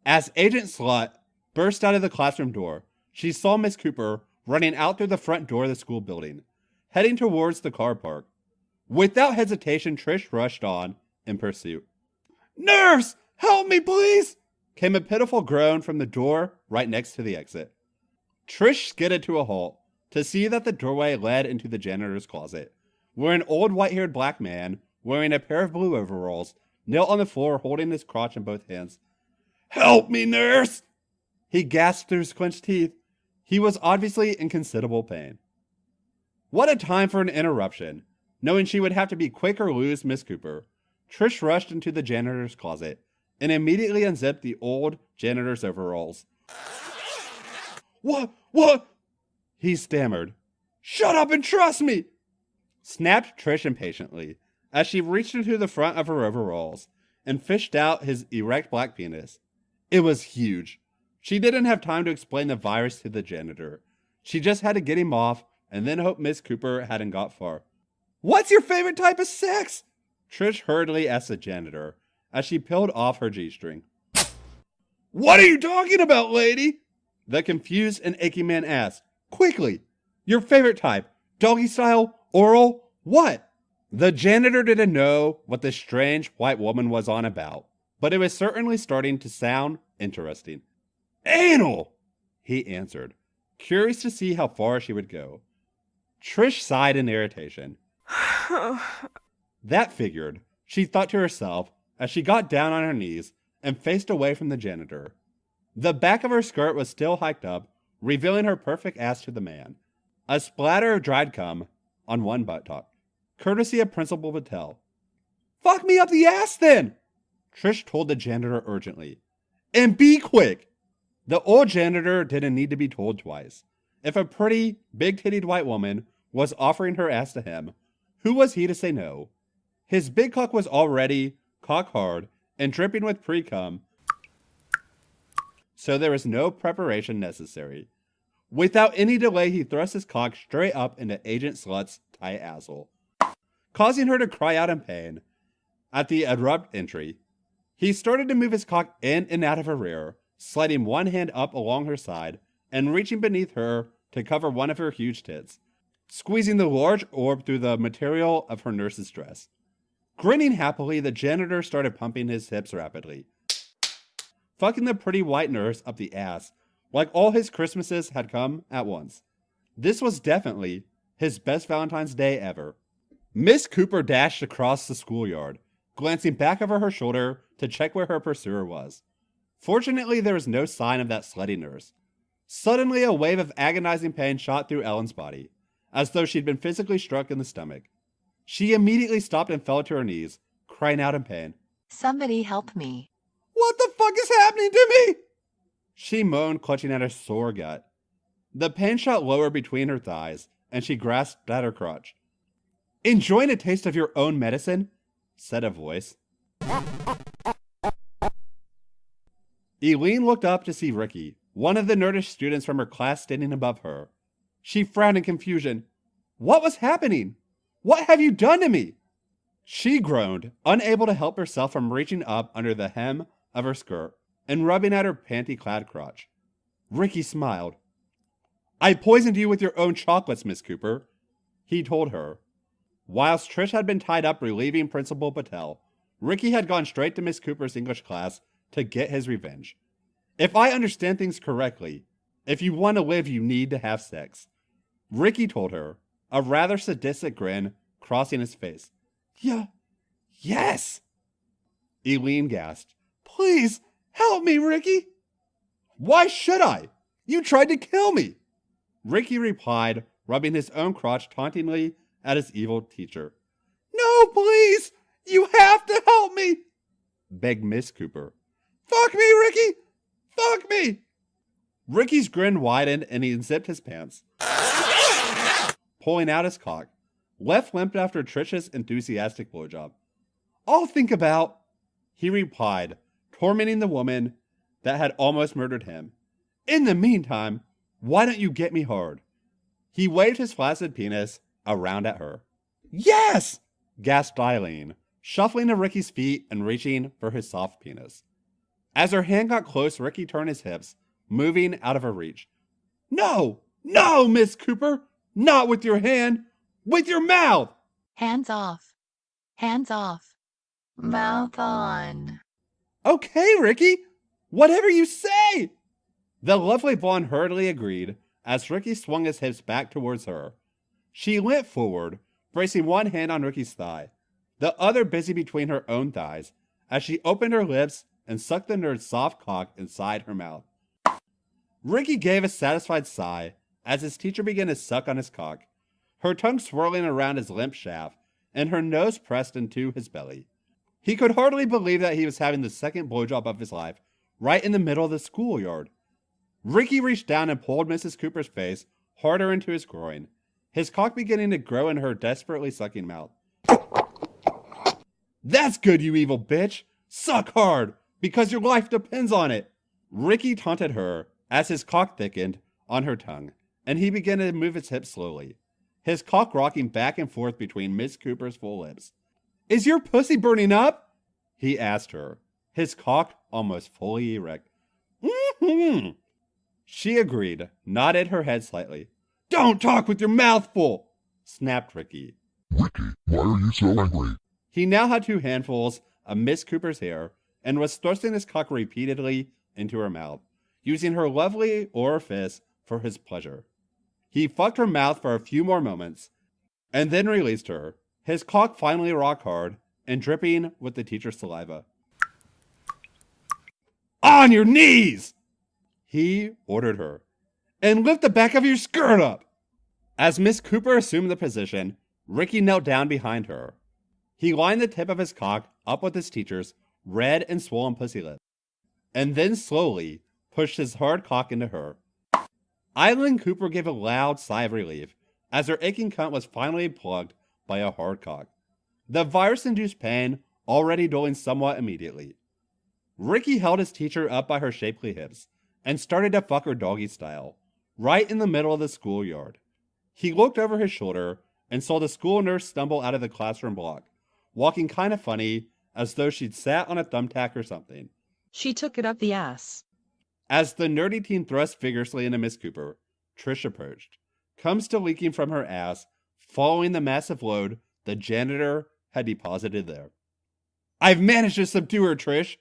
As Agent Slut burst out of the classroom door, she saw Miss Cooper running out through the front door of the school building, heading towards the car park. Without hesitation, Trish rushed on in pursuit. "Nurse! Help me, please!" came a pitiful groan from the door right next to the exit. Trish skidded to a halt to see that the doorway led into the janitor's closet, where an old white-haired black man, wearing a pair of blue overalls, knelt on the floor holding his crotch in both hands. "Help me, nurse!" he gasped through his clenched teeth. He was obviously in considerable pain. What a time for an interruption. Knowing she would have to be quick or lose Miss Cooper, Trish rushed into the janitor's closet and immediately unzipped the old janitor's overalls. What? He stammered. "Shut up and trust me!" snapped Trish impatiently as she reached into the front of her overalls and fished out his erect black penis. It was huge. She didn't have time to explain the virus to the janitor. She just had to get him off and then hope Miss Cooper hadn't got far. "What's your favorite type of sex?" Trish hurriedly asked the janitor as she peeled off her G-string. "What are you talking about, lady?" the confused and aching man asked. "Quickly! Your favorite type? Doggy style? Oral? What?" The janitor didn't know what the strange white woman was on about, but it was certainly starting to sound interesting. "Anal!" he answered, curious to see how far she would go. Trish sighed in irritation. That figured, she thought to herself as she got down on her knees and faced away from the janitor. The back of her skirt was still hiked up, revealing her perfect ass to the man. A splatter of dried cum on one buttock, courtesy of Principal Patel. "Fuck me up the ass then!" Trish told the janitor urgently. "And be quick!" The old janitor didn't need to be told twice. If a pretty, big-tittied white woman was offering her ass to him, who was he to say no? His big cock was already cock-hard and dripping with pre-cum, so there was no preparation necessary. Without any delay, he thrust his cock straight up into Agent Slut's tight asshole, causing her to cry out in pain. At the abrupt entry, he started to move his cock in and out of her rear, sliding one hand up along her side and reaching beneath her to cover one of her huge tits, squeezing the large orb through the material of her nurse's dress. Grinning happily, the janitor started pumping his hips rapidly, fucking the pretty white nurse up the ass like all his Christmases had come at once. This was definitely his best Valentine's Day ever. Miss Cooper dashed across the schoolyard, glancing back over her shoulder to check where her pursuer was. Fortunately, there was no sign of that slutty nurse. Suddenly, a wave of agonizing pain shot through Ellen's body, as though she'd been physically struck in the stomach. She immediately stopped and fell to her knees, crying out in pain. "Somebody help me." "What the fuck is happening to me?" she moaned, clutching at her sore gut. The pain shot lower between her thighs, and she grasped at her crotch. "Enjoying a taste of your own medicine?" said a voice. Eileen looked up to see Ricky, one of the nerdish students from her class, standing above her. She frowned in confusion. What was happening? What have you done to me? She groaned, unable to help herself from reaching up under the hem of her skirt and rubbing at her panty-clad crotch. Ricky smiled. I poisoned you with your own chocolates, Miss Cooper, he told her. Whilst Trish had been tied up relieving Principal Patel, Ricky had gone straight to Miss Cooper's English class to get his revenge. If I understand things correctly, if you want to live, you need to have sex, Ricky told her, a rather sadistic grin crossing his face. Yes! Eileen gasped. Please, help me, Ricky! Why should I? You tried to kill me! Ricky replied, rubbing his own crotch tauntingly at his evil teacher. No, please! You have to help me! Begged Miss Cooper. Fuck me, Ricky! Fuck me! Ricky's grin widened and he unzipped his pants, pulling out his cock, left limp after Trish's enthusiastic blowjob. I'll think about, he replied, tormenting the woman that had almost murdered him. In the meantime, why don't you get me hard? He waved his flaccid penis around at her. Yes! Gasped Eileen, shuffling to Ricky's feet and reaching for his soft penis. As her hand got close, Ricky turned his hips, moving out of her reach. No! No, Miss Cooper! Not with your hand! With your mouth! Hands off. Hands off. Mouth on. Okay, Ricky! Whatever you say! The lovely blonde hurriedly agreed as Ricky swung his hips back towards her. She leant forward, bracing one hand on Ricky's thigh, the other busy between her own thighs, as she opened her lips and sucked the nerd's soft cock inside her mouth. Ricky gave a satisfied sigh as his teacher began to suck on his cock, her tongue swirling around his limp shaft and her nose pressed into his belly. He could hardly believe that he was having the second blowjob of his life right in the middle of the schoolyard. Ricky reached down and pulled Mrs. Cooper's face harder into his groin, his cock beginning to grow in her desperately sucking mouth. That's good, you evil bitch! Suck hard, because your life depends on it! Ricky taunted her as his cock thickened on her tongue, and he began to move his hips slowly, his cock rocking back and forth between Miss Cooper's full lips. Is your pussy burning up? He asked her, his cock almost fully erect. Mm-hmm. She agreed, nodded her head slightly. Don't talk with your mouth full, snapped Ricky. Ricky, why are you so angry? He now had 2 handfuls of Miss Cooper's hair and was thrusting his cock repeatedly into her mouth, using her lovely orifice for his pleasure. He fucked her mouth for a few more moments and then released her, his cock finally rock hard and dripping with the teacher's saliva. On your knees! He ordered her. And lift the back of your skirt up! As Miss Cooper assumed the position, Ricky knelt down behind her. He lined the tip of his cock up with his teacher's red and swollen pussy lip, and then slowly pushed his hard cock into her. Eileen Cooper gave a loud sigh of relief as her aching cunt was finally plugged by a hard cock, the virus-induced pain already dulled somewhat immediately. Ricky held his teacher up by her shapely hips and started to fuck her doggy style, right in the middle of the schoolyard. He looked over his shoulder and saw the school nurse stumble out of the classroom block, walking kind of funny as though she'd sat on a thumbtack or something. She took it up the ass. As the nerdy teen thrust vigorously into Miss Cooper, Trish approached, cum still leaking from her ass, following the massive load the janitor had deposited there. I've managed to subdue her, Trish,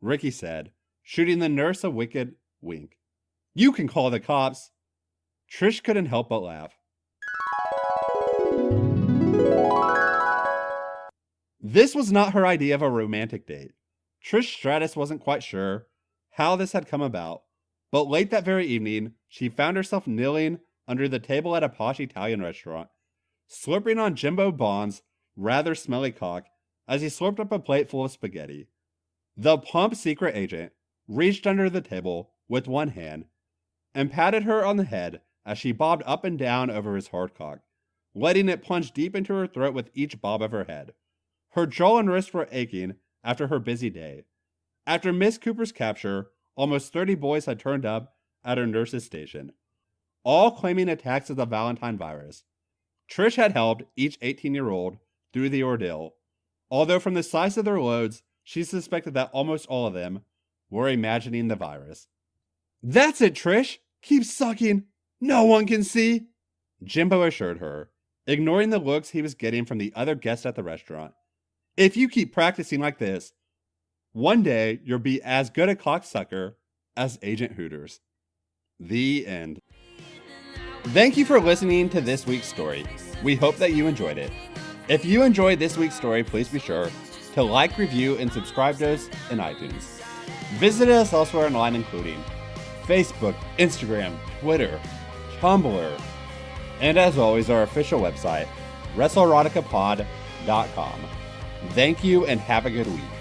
Ricky said, shooting the nurse a wicked wink. You can call the cops. Trish couldn't help but laugh. This was not her idea of a romantic date. Trish Stratus wasn't quite sure how this had come about, but late that very evening, she found herself kneeling under the table at a posh Italian restaurant, slurping on Jimbo Bond's rather smelly cock as he slurped up a plate full of spaghetti. The plump secret agent reached under the table with one hand and patted her on the head as she bobbed up and down over his hard cock, letting it plunge deep into her throat with each bob of her head. Her jaw and wrists were aching after her busy day. After Miss Cooper's capture, almost 30 boys had turned up at her nurse's station. all claiming attacks of the Valentine virus. Trish had helped each 18-year-old through the ordeal, although from the size of their loads, she suspected that almost all of them were imagining the virus. "That's it, Trish! Keep sucking! No one can see!" Jimbo assured her, ignoring the looks he was getting from the other guests at the restaurant. "If you keep practicing like this, one day you'll be as good a cocksucker as Agent Hooters." The end. Thank you for listening to this week's story. We hope that you enjoyed it. If you enjoyed this week's story, please be sure to like, review, and subscribe to us in iTunes. Visit us elsewhere online, including Facebook, Instagram, Twitter, Tumblr, and as always, our official website, WrestleEroticapod.com. Thank you and have a good week.